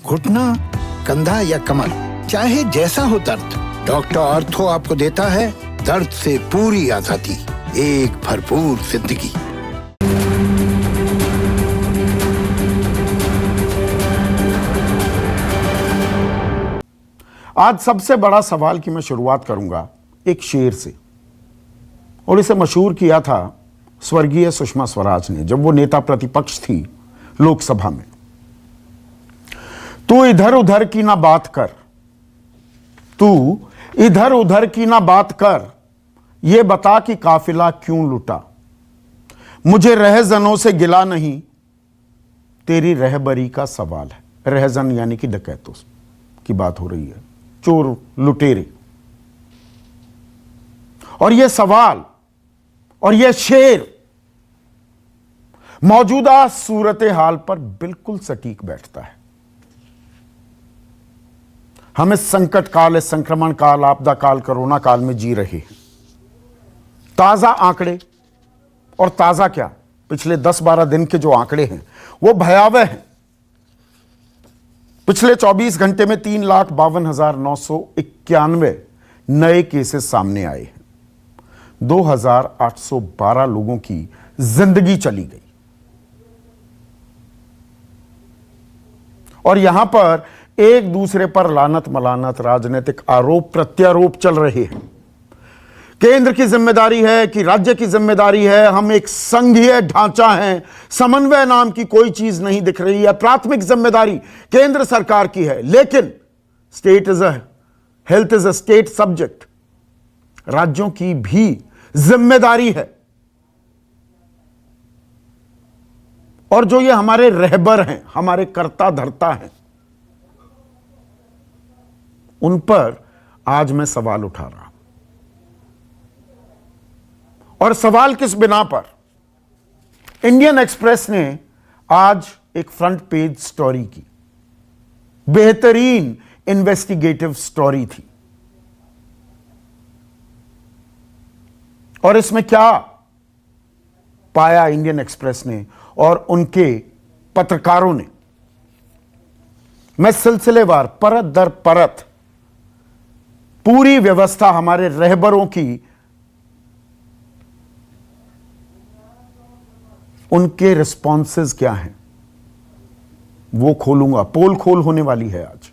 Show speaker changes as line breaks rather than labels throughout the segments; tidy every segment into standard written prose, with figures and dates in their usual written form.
घुटना, कंधा या कमर, चाहे जैसा हो दर्द, डॉक्टर ऑर्थो आपको देता है दर्द से पूरी आजादी, एक भरपूर जिंदगी।
आज सबसे बड़ा सवाल की मैं शुरुआत करूंगा एक शेर से, और इसे मशहूर किया था स्वर्गीय सुषमा स्वराज ने जब वो नेता प्रतिपक्ष थी लोकसभा में। तू इधर उधर की ना बात कर, तू इधर उधर की ना बात कर, ये बता कि काफिला क्यों लुटा। मुझे रहजनों से गिला नहीं, तेरी रहबरी का सवाल है। रहजन यानी कि डकैतों की बात हो रही है, चोर लुटेरे। और यह सवाल और यह शेर मौजूदा सूरत हाल पर बिल्कुल सटीक बैठता है। हम इस संकट काल, इस संक्रमण काल, आपदा काल, कोरोना काल में जी रहे हैं। ताजा आंकड़े, और ताजा क्या, पिछले 10-12 दिन के जो आंकड़े हैं वो भयावह हैं। पिछले 24 घंटे में 3,52,991 नए केसेस सामने आए हैं। 2,812 लोगों की जिंदगी चली गई। और यहां पर एक दूसरे पर लानत मलानत, राजनीतिक आरोप प्रत्यारोप चल रहे हैं। केंद्र की जिम्मेदारी है कि राज्य की जिम्मेदारी है, हम एक संघीय ढांचा है, समन्वय नाम की कोई चीज नहीं दिख रही है। प्राथमिक जिम्मेदारी केंद्र सरकार की है, लेकिन health is a state subject. राज्यों की भी जिम्मेदारी है। और जो ये हमारे रहबर हैं, हमारे कर्ता धर्ता हैं, उन पर आज मैं सवाल उठा रहा हूं। और सवाल किस बिना पर? इंडियन एक्सप्रेस ने आज एक फ्रंट पेज स्टोरी की, बेहतरीन इन्वेस्टिगेटिव स्टोरी थी। और इसमें क्या पाया इंडियन एक्सप्रेस ने और उनके पत्रकारों ने? मैं सिलसिलेवार, परत दर परत पूरी व्यवस्था, हमारे रहबरों की, उनके रिस्पॉन्सेस क्या हैं, वो खोलूंगा। पोल खोल होने वाली है आज।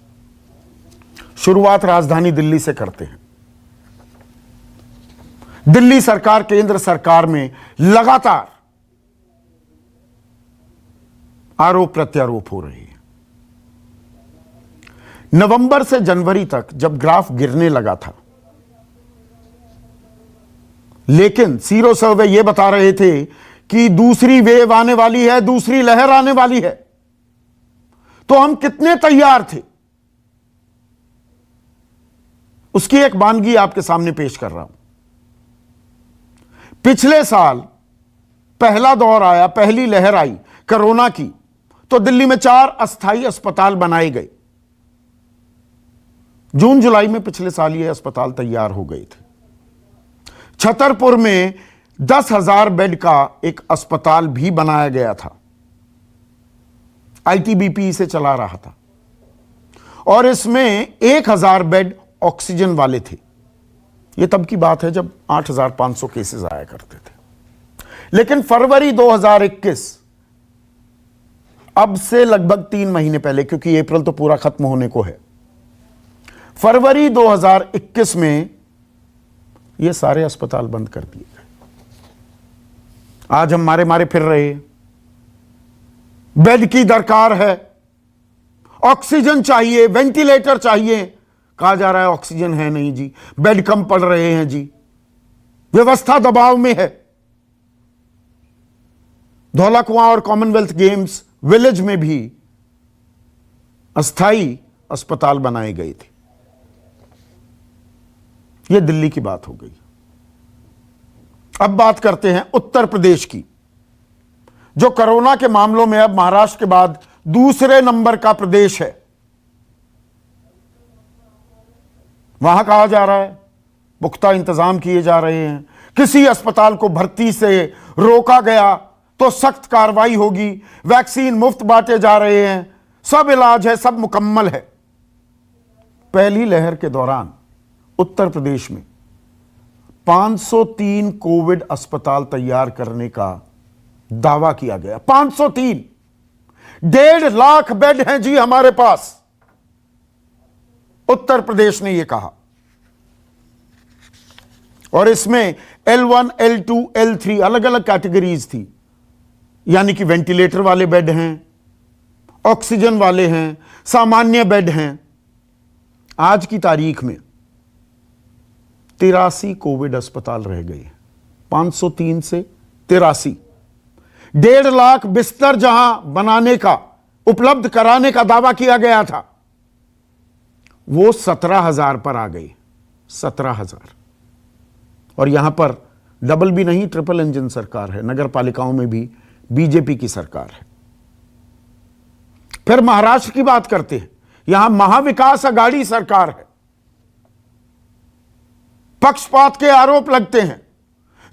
शुरुआत राजधानी दिल्ली से करते हैं। दिल्ली सरकार, केंद्र सरकार में लगातार आरोप प्रत्यारोप हो रहे हैं। नवंबर से जनवरी तक जब ग्राफ गिरने लगा था, लेकिन सीरो सर्वे यह बता रहे थे कि दूसरी वेव आने वाली है, दूसरी लहर आने वाली है, तो हम कितने तैयार थे, उसकी एक वानगी आपके सामने पेश कर रहा हूं। पिछले साल पहला दौर आया, पहली लहर आई कोरोना की, तो दिल्ली में 4 अस्थायी अस्पताल बनाए गए। जून जुलाई में पिछले साल ये अस्पताल तैयार हो गए थे। छतरपुर में 10,000 बेड का एक अस्पताल भी बनाया गया था। आईटीबीपी इसे चला रहा था, और इसमें 1,000 बेड ऑक्सीजन वाले थे। यह तब की बात है जब 8,500 केसेस आया करते थे। लेकिन फरवरी 2021, अब से लगभग 3 महीने पहले, क्योंकि अप्रैल तो पूरा खत्म होने को है, फरवरी 2021 में ये सारे अस्पताल बंद कर दिए गए। आज हम मारे फिर रहे हैं। बेड की दरकार है, ऑक्सीजन चाहिए, वेंटिलेटर चाहिए। कहा जा रहा है ऑक्सीजन है नहीं जी, बेड कम पड़ रहे हैं जी, व्यवस्था दबाव में है। धौला कुआं और कॉमनवेल्थ गेम्स विलेज में भी अस्थाई अस्पताल बनाए गए थे। यह दिल्ली की बात हो गई। अब बात करते हैं उत्तर प्रदेश की, जो कोरोना के मामलों में अब महाराष्ट्र के बाद दूसरे नंबर का प्रदेश है। वहां कहा जा रहा है पुख्ता इंतजाम किए जा रहे हैं, किसी अस्पताल को भर्ती से रोका गया तो सख्त कार्रवाई होगी, वैक्सीन मुफ्त बांटे जा रहे हैं, सब इलाज है, सब मुकम्मल है। पहली लहर के दौरान उत्तर प्रदेश में 503 कोविड अस्पताल तैयार करने का दावा किया गया। 503, 1.5 लाख बेड हैं जी हमारे पास, उत्तर प्रदेश ने यह कहा। और इसमें L1, L2, L3 अलग अलग कैटेगरीज थी, यानी कि वेंटिलेटर वाले बेड हैं, ऑक्सीजन वाले हैं, सामान्य बेड हैं। आज की तारीख में 83 कोविड अस्पताल रह गए हैं, 503 से 83। 1.5 लाख बिस्तर जहां बनाने का, उपलब्ध कराने का दावा किया गया था, वो 17,000 पर आ गए। 17,000। और यहां पर डबल भी नहीं, ट्रिपल इंजन सरकार है। नगर पालिकाओं में भी बीजेपी की सरकार है। फिर महाराष्ट्र की बात करते हैं, यहां महाविकास अघाड़ी सरकार है। पक्षपात के आरोप लगते हैं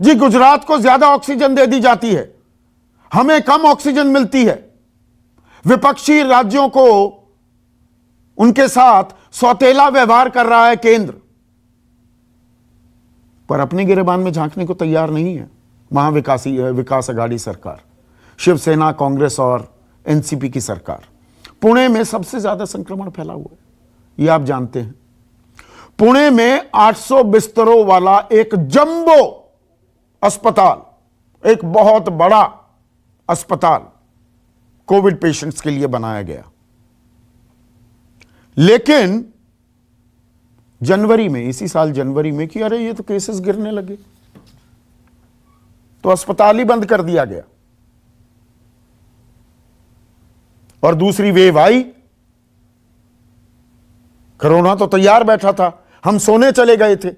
जी, गुजरात को ज्यादा ऑक्सीजन दे दी जाती है, हमें कम ऑक्सीजन मिलती है। विपक्षी राज्यों को उनके साथ सौतेला व्यवहार कर रहा है केंद्र, पर अपने गिरेबान में झांकने को तैयार नहीं है विकास अघाड़ी सरकार, शिवसेना, कांग्रेस और एनसीपी की सरकार। पुणे में सबसे ज्यादा संक्रमण फैला हुआ है, यह आप जानते हैं। पुणे में 800 बिस्तरों वाला एक जंबो अस्पताल, एक बहुत बड़ा अस्पताल कोविड पेशेंट्स के लिए बनाया गया। लेकिन जनवरी में, इसी साल जनवरी में, कि अरे ये तो केसेस गिरने लगे, तो अस्पताल ही बंद कर दिया गया। और दूसरी वेव आई, कोरोना तो तैयार बैठा था, हम सोने चले गए थे,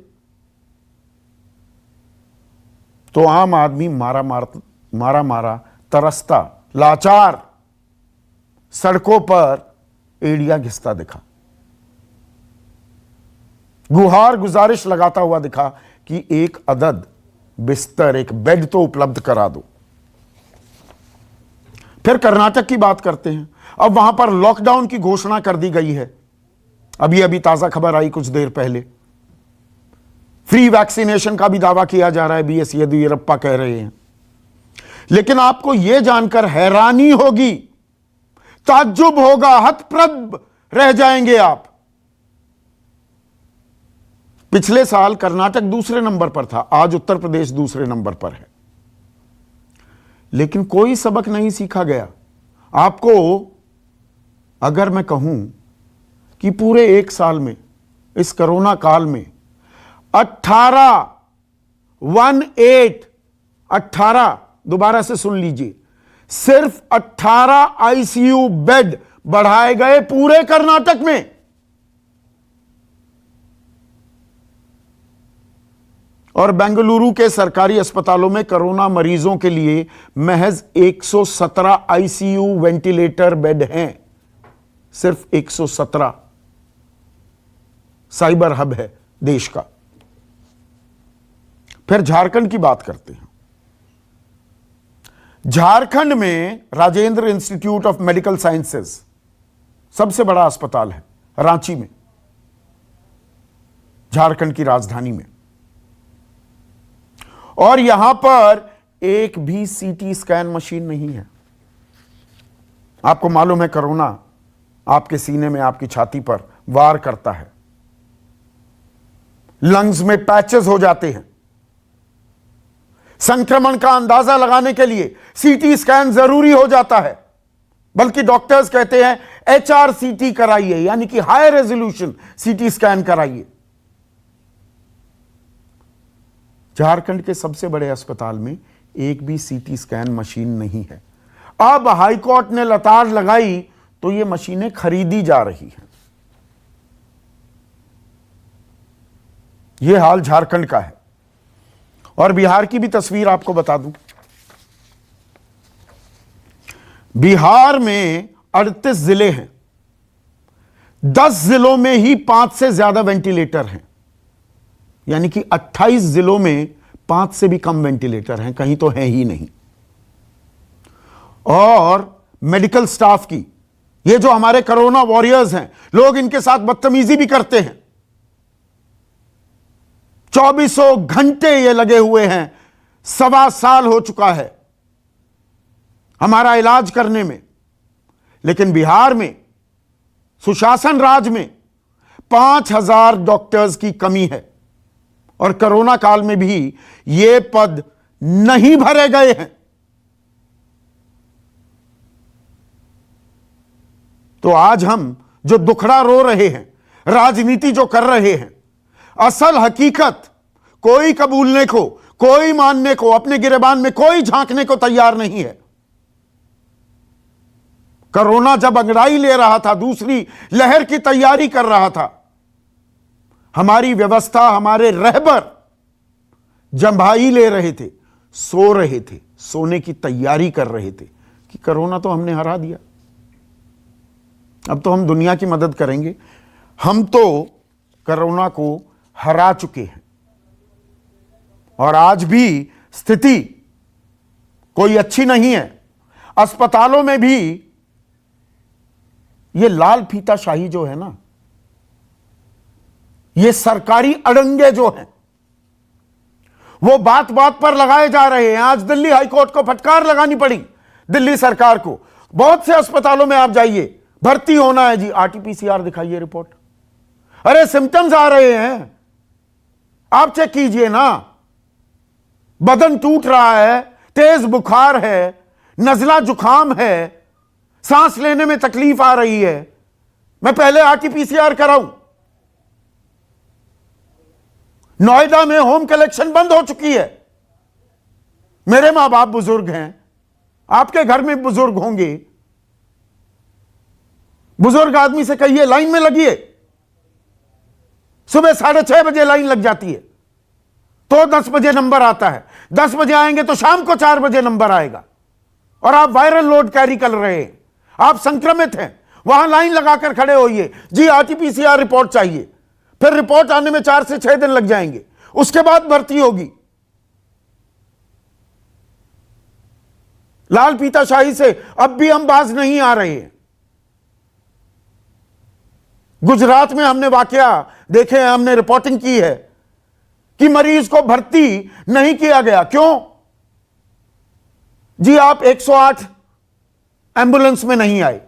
तो आम आदमी मारा तरसता, लाचार सड़कों पर एड़िया घिसता दिखा, गुहार गुजारिश लगाता हुआ दिखा कि एक अदद बिस्तर, एक बेड तो उपलब्ध करा दो। फिर कर्नाटक की बात करते हैं। अब वहां पर लॉकडाउन की घोषणा कर दी गई है। अभी ताजा खबर आई कुछ देर पहले, फ्री वैक्सीनेशन का भी दावा किया जा रहा है, बीएस येदियुरप्पा कह रहे हैं। लेकिन आपको यह जानकर हैरानी होगी, ताज्जुब होगा, हतप्रभ रह जाएंगे आप। पिछले साल कर्नाटक दूसरे नंबर पर था, आज उत्तर प्रदेश दूसरे नंबर पर है। लेकिन कोई सबक नहीं सीखा गया। आपको अगर मैं कहूं कि पूरे एक साल में, इस कोरोना काल में 18, दोबारा से सुन लीजिए, सिर्फ 18 आईसीयू बेड बढ़ाए गए पूरे कर्नाटक में। और बेंगलुरु के सरकारी अस्पतालों में कोरोना मरीजों के लिए महज 117 आईसीयू वेंटिलेटर बेड हैं, सिर्फ 117। साइबर हब है देश का। फिर झारखंड की बात करते हैं। झारखंड में Rajendra institute of medical sciences सबसे बड़ा अस्पताल है, रांची में, झारखंड की राजधानी में। और यहां पर एक भी सीटी स्कैन मशीन नहीं है। आपको मालूम है कोरोना आपके सीने में, आपकी छाती पर वार करता है, लंग्स में पैचेस हो जाते हैं। संक्रमण का अंदाजा लगाने के लिए सीटी स्कैन जरूरी हो जाता है, बल्कि डॉक्टर्स कहते हैं HRCT कराइए, यानी कि हाई रेजोल्यूशन सीटी स्कैन कराइए। झारखंड के सबसे बड़े अस्पताल में एक भी सीटी स्कैन मशीन नहीं है। अब हाईकोर्ट ने लताड़ लगाई तो ये मशीनें खरीदी जा रही हैं। यह हाल झारखंड का है। और बिहार की भी तस्वीर आपको बता दूं। बिहार में 38 जिले हैं, 10 जिलों में ही 5 से ज्यादा वेंटिलेटर हैं, यानी कि 28 जिलों में 5 से भी कम वेंटिलेटर हैं, कहीं तो हैं ही नहीं। और मेडिकल स्टाफ की ये जो हमारे कोरोना वॉरियर्स हैं, लोग इनके साथ बदतमीजी भी करते हैं। 2400 घंटे ये लगे हुए हैं, 1.25 साल हो चुका है हमारा इलाज करने में। लेकिन बिहार में सुशासन राज में 5000 डॉक्टर्स की कमी है और कोरोना काल में भी ये पद नहीं भरे गए हैं। तो आज हम जो दुखड़ा रो रहे हैं, राजनीति जो कर रहे हैं, असल हकीकत कोई कबूलने को, कोई मानने को, अपने गिरेबान में कोई झांकने को तैयार नहीं है। कोरोना जब अंगड़ाई ले रहा था, दूसरी लहर की तैयारी कर रहा था, हमारी व्यवस्था, हमारे रहबर जंभाई ले रहे थे, सो रहे थे, सोने की तैयारी कर रहे थे कि कोरोना तो हमने हरा दिया, अब तो हम दुनिया की मदद करेंगे। हम तो कोरोना को हरा चुके हैं और आज भी स्थिति कोई अच्छी नहीं है। अस्पतालों में भी ये लाल फीताशाही जो है ना, ये सरकारी अड़ंगे जो हैं, वो बात बात पर लगाए जा रहे हैं। आज दिल्ली हाईकोर्ट को फटकार लगानी पड़ी, दिल्ली सरकार को। बहुत से अस्पतालों में आप जाइए, भर्ती होना है जी, आरटीपीसीआर दिखाइए रिपोर्ट। अरे सिम्टम्स आ रहे हैं, आप चेक कीजिए ना, बदन टूट रहा है, तेज बुखार है, नजला जुकाम है, सांस लेने में तकलीफ आ रही है, मैं पहले आरटीपीसीआर कराऊं। नोएडा में होम कलेक्शन बंद हो चुकी है। मेरे मां बाप बुजुर्ग हैं, आपके घर में बुजुर्ग होंगे, बुजुर्ग आदमी से कहिए लाइन में लगिए। सुबह 6:30 बजे लाइन लग जाती है तो 10 बजे नंबर आता है, 10 बजे आएंगे तो शाम को 4 बजे नंबर आएगा और आप वायरल लोड कैरी कर रहे हैं, आप संक्रमित हैं। वहां लाइन लगाकर खड़े होइए, जी आरटीपीसीआर रिपोर्ट चाहिए, फिर रिपोर्ट आने में 4 से 6 दिन लग जाएंगे, उसके बाद भर्ती होगी। लाल फीताशाही से अब भी हम बाज नहीं आ रहे हैं। गुजरात में हमने वाकया देखे हैं, हमने रिपोर्टिंग की है कि मरीज को भर्ती नहीं किया गया। क्यों जी? आप 108 एम्बुलेंस में नहीं आए,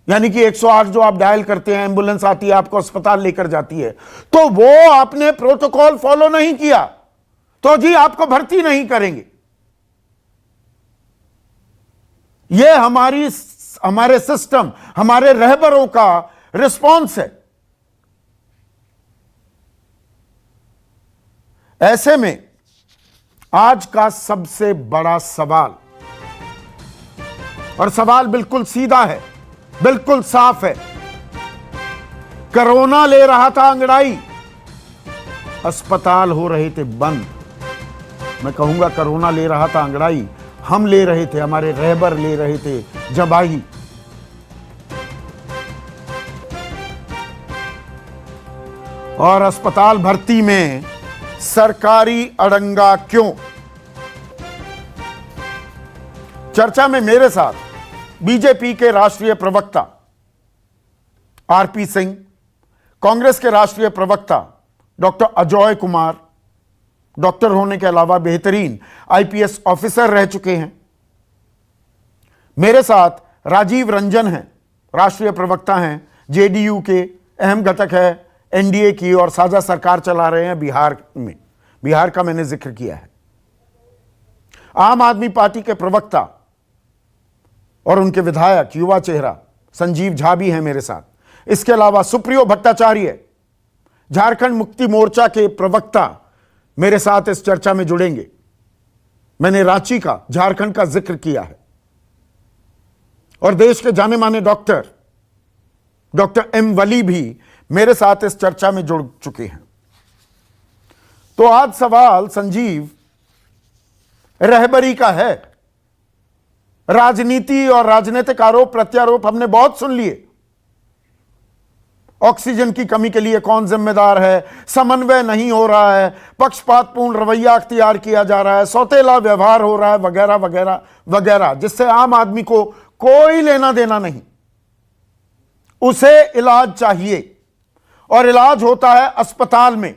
यानी कि 108 जो आप डायल करते हैं, एम्बुलेंस आती है, आपको अस्पताल लेकर जाती है, तो वो आपने प्रोटोकॉल फॉलो नहीं किया, तो जी आपको भर्ती नहीं करेंगे। ये हमारे सिस्टम, हमारे रहबरों का रिस्पॉन्स है। ऐसे में आज का सबसे बड़ा सवाल, और सवाल बिल्कुल सीधा है, बिल्कुल साफ है, कोरोना ले रहा था अंगड़ाई, अस्पताल हो रहे थे बंद। मैं कहूंगा कोरोना ले रहा था अंगड़ाई, हम ले रहे थे, हमारे रहबर ले रहे थे जबाही। और अस्पताल भर्ती में सरकारी अड़ंगा क्यों? चर्चा में मेरे साथ बीजेपी के राष्ट्रीय प्रवक्ता आरपी सिंह, कांग्रेस के राष्ट्रीय प्रवक्ता डॉक्टर अजय कुमार, डॉक्टर होने के अलावा बेहतरीन आईपीएस ऑफिसर रह चुके हैं। मेरे साथ राजीव रंजन हैं, राष्ट्रीय प्रवक्ता हैं, जेडीयू के अहम घटक है, एनडीए की और साझा सरकार चला रहे हैं बिहार में। बिहार का मैंने जिक्र किया है। आम आदमी पार्टी के प्रवक्ता और उनके विधायक, युवा चेहरा संजीव झा भी हैं मेरे साथ। इसके अलावा सुप्रियो भट्टाचार्य, झारखंड मुक्ति मोर्चा के प्रवक्ता, मेरे साथ इस चर्चा में जुड़ेंगे। मैंने रांची का, झारखंड का जिक्र किया है। और देश के जाने माने डॉक्टर एम वली भी मेरे साथ इस चर्चा में जुड़ चुके हैं। तो आज सवाल संजीव रहबरी का है। राजनीति और राजनीतिक आरोप प्रत्यारोप हमने बहुत सुन लिए। ऑक्सीजन की कमी के लिए कौन जिम्मेदार है, समन्वय नहीं हो रहा है, पक्षपातपूर्ण रवैया अख्तियार किया जा रहा है, सौतेला व्यवहार हो रहा है, वगैरह वगैरह वगैरह, जिससे आम आदमी को कोई लेना देना नहीं। उसे इलाज चाहिए और इलाज होता है अस्पताल में।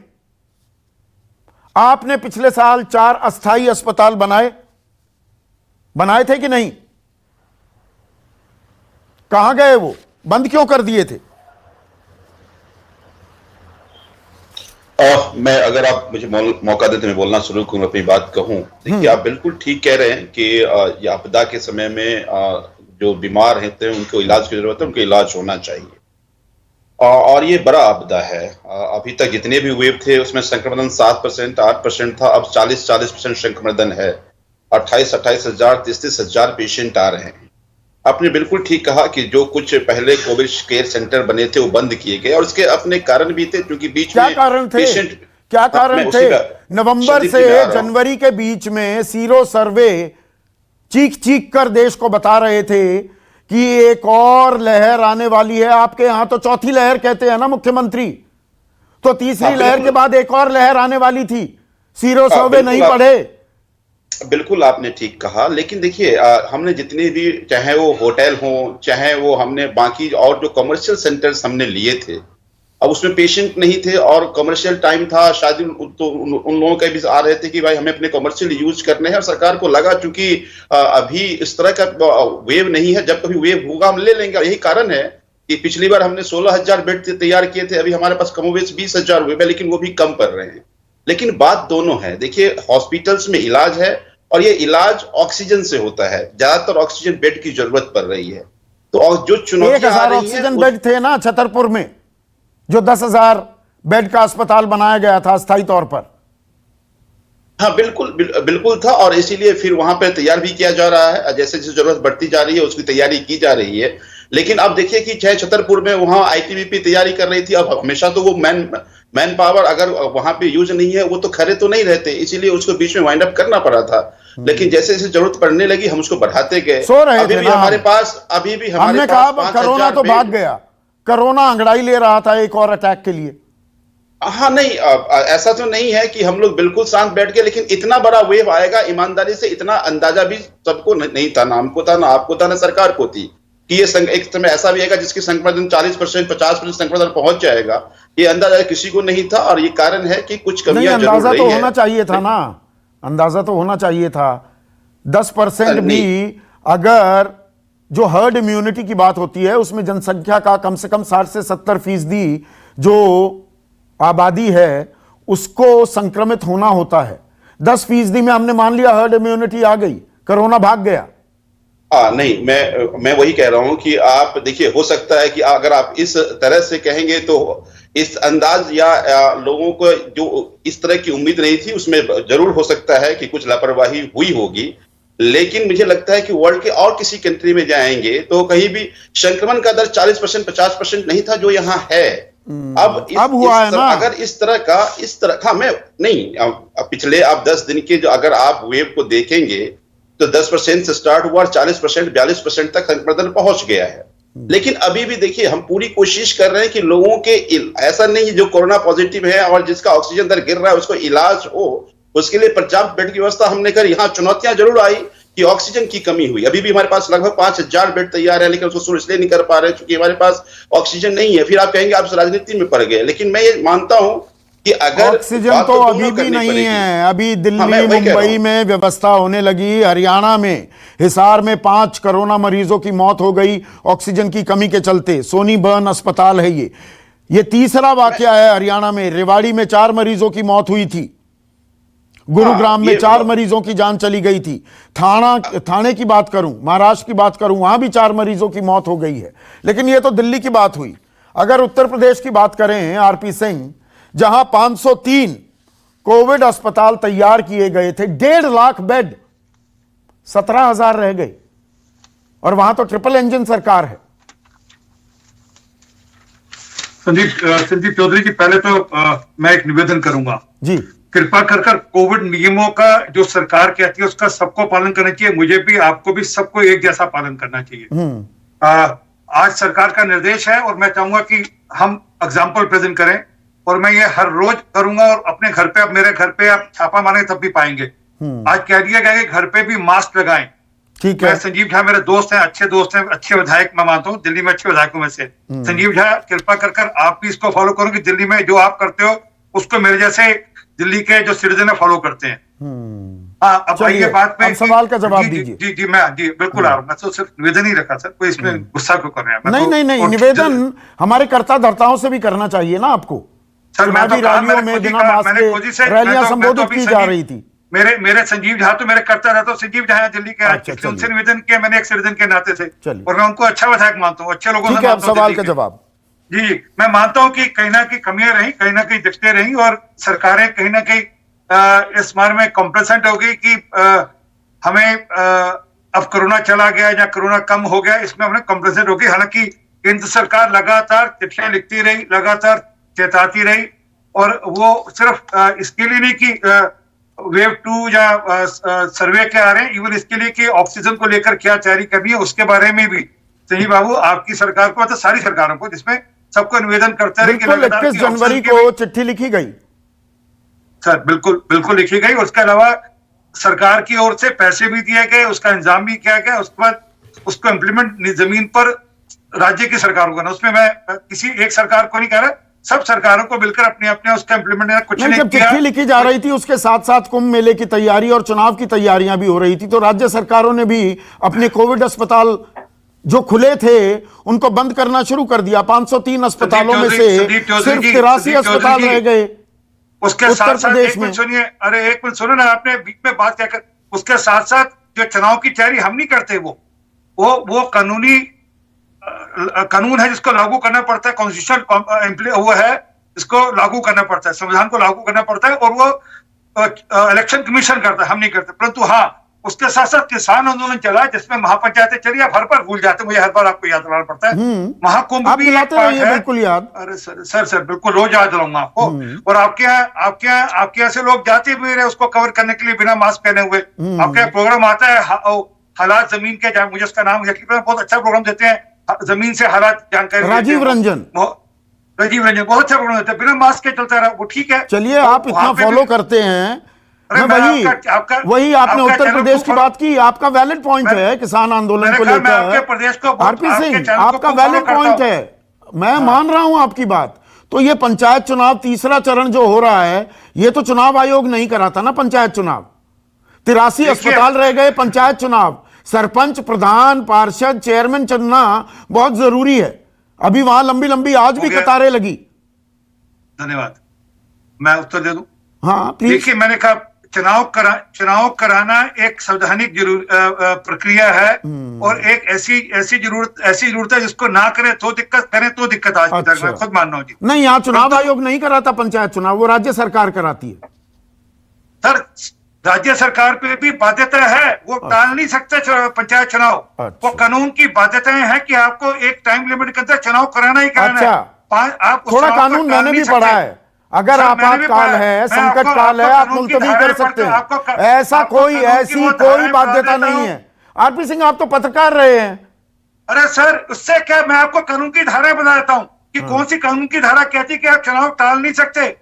आपने पिछले साल 4 अस्थायी अस्पताल बनाए थे कि नहीं? कहां गए वो? बंद क्यों कर दिए थे?
मैं, अगर आप मुझे मौका देते मैं बोलना शुरू करूं, अपनी बात कहूं। देखिए, आप बिल्कुल ठीक कह रहे हैं कि ये आपदा के समय में जो बीमार हैं उनको इलाज की जरूरत है, उनको इलाज होना चाहिए। और ये बड़ा आपदा है। अभी तक जितने भी वेव थे उसमें संक्रमण 7%, 8% था। अब 40% संक्रमण है। 28 हजार, 33 हजार पेशेंट आ रहे हैं। आपने बिल्कुल ठीक कहा कि जो कुछ पहले कोविड केयर सेंटर बने थे वो बंद किए गए, और उसके अपने कारण भी थे, क्योंकि बीच में
क्या कारण थे? नवंबर से जनवरी के बीच में सीरो सर्वे चीख चीख कर देश को बता रहे थे कि एक और लहर आने वाली है। आपके यहां तो चौथी लहर कहते हैं ना मुख्यमंत्री, तो तीसरी लहर के बाद एक और लहर आने वाली थी। सीरो सर्वे नहीं पढ़े।
बिल्कुल आपने ठीक कहा, लेकिन देखिए, हमने जितने भी, चाहे वो होटल हो, चाहे वो हमने बाकी और जो कमर्शियल सेंटर्स हमने लिए थे, अब उसमें पेशेंट नहीं थे और कमर्शियल टाइम था, शायद तो उन लोगों के भी आ रहे थे कि भाई हमें अपने कमर्शियल यूज करने हैं। और सरकार को लगा चूंकि अभी इस तरह का वेव नहीं है, जब कभी वेव होगा हम ले लेंगे। यही कारण है कि पिछली बार हमने 16,000 बेड तैयार किए थे, अभी हमारे पास कमोबेश 20,000 हुए, लेकिन वो भी कम पड़ रहे हैं। लेकिन बात दोनों है। देखिए, हॉस्पिटल्स में इलाज है और ये इलाज ऑक्सीजन से होता है। ज्यादातर ऑक्सीजन बेड की जरूरत पड़ रही है। तो जो चुनौतियां आ रही हैं,
ऑक्सीजन बेड थे ना छतरपुर में, जो 10,000 बेड का अस्पताल बनाया गया था अस्थायी तौर पर।
हाँ, बिल्कुल था, और इसीलिए फिर वहां पर तैयार भी किया जा रहा है। जैसे जैसे जरूरत बढ़ती जा रही है उसकी तैयारी की जा रही है। लेकिन अब देखिए कि चाहे छतरपुर में वहां आईटीबीपी तैयारी कर रही थी, अब हमेशा तो वो मैन पावर अगर वहां पे यूज नहीं है वो तो खड़े तो नहीं रहते, इसीलिए उसको बीच में वाइंड अप करना पड़ा था। लेकिन जैसे जैसे जरूरत पड़ने लगी हम उसको बढ़ाते गए।
सो रहे थे ना
हमारे पास, अभी भी हमारे पास
कोरोना तो भाग गया, कोरोना अंगड़ाई ले रहा था एक और अटैक के लिए।
हाँ, नहीं, ऐसा तो नहीं है कि हम लोग बिल्कुल शांत बैठ गए, लेकिन इतना बड़ा वेव आएगा, ईमानदारी से इतना अंदाजा भी सबको नहीं था, ना हमको था, ना आपको था, ना सरकार को थी कि ये एक समय ऐसा भी आएगा जिसकी संक्रमण 40%, 50% संक्रमण पहुंच जाएगा। ये अंदाजा किसी को नहीं था, और ये कारण है कि कुछ कमियां जरूर रही है।
अंदाजा तो होना चाहिए था ना, अंदाजा तो होना चाहिए था। 10% भी अगर जो हर्ड इम्यूनिटी की बात होती है उसमें जनसंख्या का कम से कम 60 से 70% जो आबादी है उसको संक्रमित होना होता है। 10% में हमने मान लिया हर्ड इम्यूनिटी आ गई, कोरोना भाग गया।
नहीं, मैं वही कह रहा हूं कि आप देखिए, हो सकता है कि अगर आप इस तरह से कहेंगे तो इस अंदाज या लोगों को जो इस तरह की उम्मीद नहीं थी उसमें जरूर हो सकता है कि कुछ लापरवाही हुई होगी। लेकिन मुझे लगता है कि वर्ल्ड के और किसी कंट्री में जाएंगे तो कहीं भी संक्रमण का दर 40%, 50% नहीं था जो यहाँ है। अब
हुआ है ना।
अगर इस तरह का मैं नहीं, पिछले आप 10 दिन के जो अगर आप वेव को देखेंगे तो 10% से स्टार्ट हुआ और 40%, 42% तक संक्रमण पहुंच गया है। लेकिन अभी भी देखिए, हम पूरी कोशिश कर रहे हैं कि लोगों के, ऐसा नहीं जो कोरोना पॉजिटिव है और जिसका ऑक्सीजन दर गिर रहा है उसको इलाज हो, उसके लिए पर्याप्त बेड की व्यवस्था हमने करी। यहाँ चुनौतियां जरूर आई कि ऑक्सीजन की कमी हुई। अभी भी हमारे पास लगभग 5,000 बेड तैयार है, लेकिन उसको शुरू इसलिए नहीं कर पा रहे क्योंकि हमारे पास ऑक्सीजन नहीं है। फिर आप कहेंगे आप राजनीति में पड़ गए, लेकिन मैं ये मानता हूं कि अगर
ऑक्सीजन तो अभी भी नहीं है। अभी दिल्ली, मुंबई में व्यवस्था होने लगी, हरियाणा में हिसार में 5 कोरोना मरीजों की मौत हो गई ऑक्सीजन की कमी के चलते। सोनी बर्न अस्पताल है ये तीसरा वाकया है हरियाणा में। रेवाड़ी में 4 मरीजों की मौत हुई थी, गुरुग्राम में 4 मरीजों की जान चली गई थी। थाने की बात करूं, महाराष्ट्र की बात करूं, वहां भी 4 मरीजों की मौत हो गई है। लेकिन यह तो दिल्ली की बात हुई। अगर उत्तर प्रदेश की बात करें, आरपी सिंह, जहां 503 कोविड अस्पताल तैयार किए गए थे, 1.5 लाख बेड, 17,000 रह गए, और वहां तो ट्रिपल इंजन सरकार है।
संदीप चौधरी जी, पहले तो मैं एक निवेदन करूंगा
जी,
कृपा कर कोविड नियमों का जो सरकार कहती है उसका सबको पालन करना चाहिए। मुझे भी, आपको भी, सबको एक जैसा पालन करना चाहिए। आज सरकार का निर्देश है और मैं चाहूंगा कि हम एग्जाम्पल प्रेजेंट करें, और मैं ये हर रोज करूंगा। और अपने घर पे, अब मेरे घर पे आप छापा मारेंगे तब भी पाएंगे। आज कह दिया गया कि घर पे भी मास्क लगाएं।
ठीक है।
मैं संजीव झा मेरे दोस्त हैं, अच्छे दोस्त हैं, अच्छे विधायक मैं मानता हूँ, दिल्ली में अच्छे विधायकों में से। संजीव झा, कृपा कर आप भी इसको फॉलो करो कि दिल्ली में जो आप करते हो उसको मेरे जैसे दिल्ली के जो सिटीजन है फॉलो करते हैं। हाँ, अब आइए बात पे।
सवाल का जवाब दीजिए।
जी बिल्कुल आ रहा हूँ। मैं तो सिर्फ निवेदन ही रखा सर, कोई इसमें गुस्सा क्यों कर रहे हैं?
नहीं, निवेदन हमारे कर्ता धर्ताओं से भी करना चाहिए ना आपको।
सर मैं तो
रैलियों में बिना मास्क के रैलियां संबोधित की जा रही थी।
मेरे संजीव झा तो मेरे करता रहता, संजीव झा दिल्ली के,
अच्छा,
उनसे निवेदन किया मैंने एक सिटीजन के नाते से, और मैं उनको अच्छा विधायक मानता हूँ, अच्छे लोगों से मानता हूँ।
सवाल का जवाब।
जी, मैं मानता हूँ कि कहीं ना कहीं कमियां रही, कहीं ना कहीं दिक्कतें रही, और सरकारें कहीं ना कहीं इस बारे में कॉम्प्लेसेंट हो गई कि हमें अब कोरोना चला गया या कोरोना कम हो गया, इसमें हमने कॉम्प्लेसेंट हो गई। हालांकि केंद्र सरकार लगातार चिट्ठियां लिखती रही, लगातार चेताती रही, और वो सिर्फ इसके लिए नहीं कि वेव 2 या सर्वे क्या आ रहे हैं, इवन इसके लिए कि ऑक्सीजन को लेकर क्या तैयारी करनी है उसके बारे में भी। सही बाबू, आपकी सरकार को, मतलब सारी सरकारों को, जिसमें सबको निवेदन करता है कि
21 जनवरी को चिट्ठी लिखी गई
सर, बिल्कुल लिखी गई। उसके अलावा सरकार की ओर से पैसे भी दिए गए, उसका इंतजाम भी किया गया, उसके बाद उसको इम्प्लीमेंट जमीन पर राज्य की सरकारों का ना, उसमें मैं किसी एक सरकार को नहीं कह रहा, सब सरकारों को मिलकर अपने उसका इम्प्लीमेंट कुछ नहीं
जब चिट्ठी लिखी जा रही थी उसके साथ साथ कुंभ मेले की तैयारी और चुनाव की तैयारियां भी हो रही थी, तो राज्य सरकारों ने भी अपने कोविड अस्पताल जो खुले थे उनको बंद करना शुरू कर दिया। 503 अस्पतालों में से सिर्फ 83 अस्पताल रह गए
उसके साथ साथ। एक मिनट सुनिए, अरे एक मिनट सुनो ना, आपने बीच में बात क्या कर, उसके साथ साथ जो चुनाव की तैयारी हम नहीं करते, वो कानून है जिसको लागू करना पड़ता है, कॉन्स्टिट्यूशनल वो है इसको लागू करना पड़ता है, संविधान को लागू करना पड़ता है, और वो इलेक्शन कमीशन करता है, हम नहीं करते। परंतु हाँ, उसके साथ साथ किसान आंदोलन चला जिसमें महापंचायतें चली। आप हर बार भूल जाते, मुझे हर बार आपको याद दिलाना पड़ता है। महाकुंभ भी एक पार्ट है।
बिल्कुल याद।
अरे सर बिल्कुल रोज याद दिलाऊंगा आपको। और आपके यहाँ से लोग जाते भी रहे उसको कवर करने के लिए बिना मास्क पहने हुए। आपके यहाँ प्रोग्राम आता है हालात जमीन के, मुझे उसका नाम बहुत अच्छा प्रोग्राम देते हैं, जमीन से हालात जानकारी।
राजीव रंजन
बहुत अच्छा प्रोग्राम देते हैं, बिना मास्क के चलता रहा, वो ठीक है।
चलिए, आप इतना फॉलो करते हैं। वही आपने उत्तर प्रदेश की बात की, आपका वैलिड पॉइंट है किसान आंदोलन को लेकर। आरपी सिंह, आपका वैलिड पॉइंट है, मैं मान रहा हूं आपकी बात। तो ये पंचायत चुनाव तीसरा चरण जो हो रहा है, ये तो चुनाव आयोग नहीं कराता ना पंचायत चुनाव। 83 अस्पताल रह गए, पंचायत चुनाव, सरपंच, प्रधान, पार्षद, चेयरमैन चुनना बहुत जरूरी है। अभी वहां लंबी लंबी आज भी कतारें लगी।
धन्यवाद, मैं उत्तर दे दूं?
हाँ प्लीज।
देखिए, मैंने कहा चुनाव कराना एक संवैधानिक प्रक्रिया है, और एक ऐसी जरूरत है जिसको ना करें तो दिक्कत, करें तो दिक्कत। आज तक मैं खुद मान रहा हूँ जी।
नहीं, यहाँ चुनाव आयोग नहीं कराता पंचायत चुनाव, वो राज्य सरकार कराती है।
सर, राज्य सरकार पे भी बाध्यता है, वो टाल नहीं सकते पंचायत चुनाव। वो कानून की बाध्यताएं हैं कि आपको एक टाइम लिमिट के अंदर चुनाव कराना ही कराना है।
आप थोड़ा कानून मैंने भी पढ़ा है, अगर आपातकाल है, संकट काल है, आप मुलतवी कर सकते हैं। ऐसी कोई बाध्यता नहीं है। आरपी सिंह, आप तो पत्रकार रहे हैं।
अरे सर, उससे क्या, मैं आपको कानून की धारा बता देता हूँ कि कौन सी कानून की धारा कहती है कि आप चुनाव टाल नहीं सकते।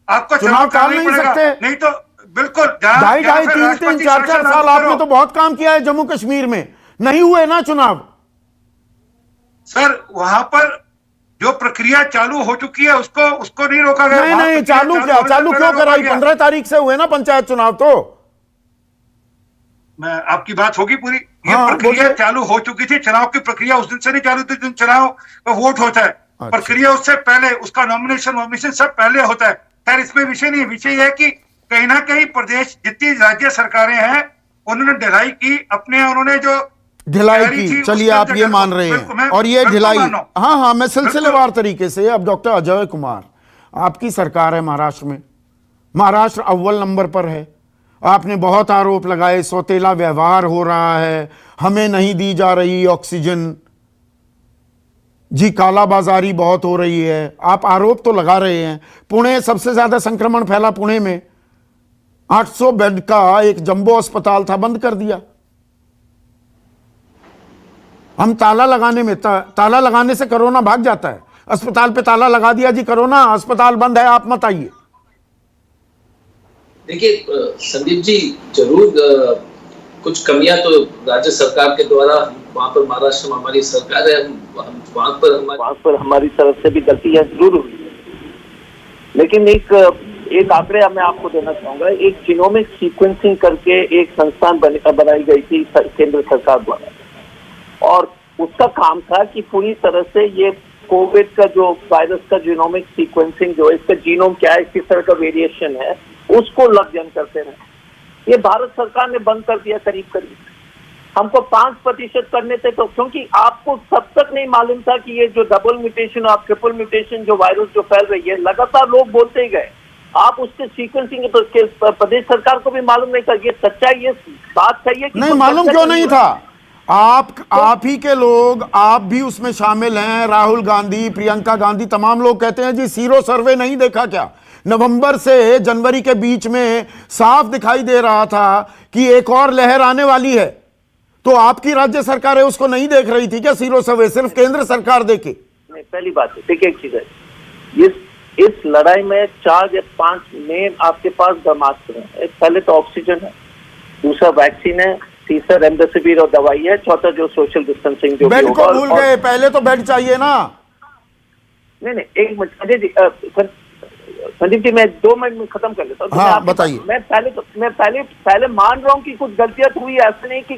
आपको
चुनाव टाल नहीं सकते,
नहीं तो बिल्कुल
2.5, 3, 4 साल आपने तो बहुत काम किया है जम्मू कश्मीर में, नहीं हुए ना चुनाव।
सर, वहां पर जो प्रक्रिया चालू हो चुकी है उसको नहीं रोका गया।
नहीं, चालू क्यों कराई? 15 तारीख से हुए ना पंचायत चुनाव। तो
मैं आपकी बात होगी पूरी। ये प्रक्रिया चालू हो चुकी थी, चुनाव की प्रक्रिया उस दिन से नहीं चालू थी जिन चुनाव का वोट होता है। प्रक्रिया उससे पहले, उसका नॉमिनेशन सब पहले होता है। खैर, इसमें विषय नहीं, विषय यह है कि कहीं ना कहीं प्रदेश, जितनी राज्य सरकारें हैं, उन्होंने ढिलाई की, उन्होंने जो
ढिलाई की। चलिए, आप ये मान रहे हैं, और ये ढिलाई, हाँ, मैं सिलसिलेवार तरीके से। अब डॉक्टर अजय कुमार, आपकी सरकार है महाराष्ट्र में, महाराष्ट्र अव्वल नंबर पर है। आपने बहुत आरोप लगाए, सौतेला व्यवहार हो रहा है, हमें नहीं दी जा रही ऑक्सीजन जी, कालाबाजारी बहुत हो रही है। आप आरोप तो लगा रहे हैं। पुणे, सबसे ज्यादा संक्रमण फैला पुणे में, 800 बेड का एक जंबो अस्पताल था, बंद कर दिया। हम ताला लगाने से कोरोना भाग जाता है। अस्पताल पे ताला लगा दिया जी, कोरोना अस्पताल बंद है, आप मत आइए।
देखिए संदीप जी, जरूर कुछ कमियां तो राज्य सरकार के द्वारा, वहाँ पर महाराष्ट्र में हमारी सरकार है, वहाँ पर हमारी तरफ से भी गलतियां जरूर हुई है। लेकिन एक आंकड़े मैं आपको देना चाहूंगा। एक जीनोमिक सीक्वेंसिंग करके एक संस्थान बनाई गई थी केंद्र सरकार द्वारा, और उसका काम था कि पूरी तरह से ये कोविड का जो वायरस का जीनोमिक सीक्वेंसिंग जो है, इसका जीनोम क्या है, किस तरह का वेरिएशन है, उसको लक्षण करते रहे। ये भारत सरकार ने बंद कर दिया करीब करीब। हमको 5% करने थे, तो क्योंकि आपको तब तक नहीं मालूम था कि ये जो डबल म्यूटेशन और ट्रिपल म्यूटेशन जो वायरस जो फैल रही है, लगातार लोग बोलते ही गए। आप उसके सीक्वेंसिंग तो प्रदेश सरकार को भी मालूम नहीं था। ये सच्चाई, ये बात सही है कि
नहीं मालूम क्यों नहीं था? आप ही के लोग, आप भी उसमें शामिल हैं, राहुल गांधी, प्रियंका गांधी, तमाम लोग कहते हैं जी सीरो सर्वे नहीं देखा क्या? नवंबर से जनवरी के बीच में साफ दिखाई दे रहा था कि एक और लहर आने वाली है, तो आपकी राज्य सरकार है उसको नहीं देख रही थी क्या सीरो सर्वे? सिर्फ केंद्र सरकार देखे?
नहीं, पहली बात है, देखिए एक चीज है, इस लड़ाई में 4 या 5 मेन आपके पास ब्रह्मास्त्र है। पहले तो ऑक्सीजन है, दूसरा वैक्सीन है, तीसरा रेमडेसिविर और दवाई है, चौथा जो सोशल डिस्टेंसिंग जो
बेड को भूल गए, पहले तो बेड चाहिए ना।
नहीं, एक मिनट संदीप जी, मैं 2 मिनट में खत्म कर लेता हूँ।
हाँ, बताइए।
मैं पहले मान रहा हूँ कि कुछ गलतियां हुई, ऐसे नहीं कि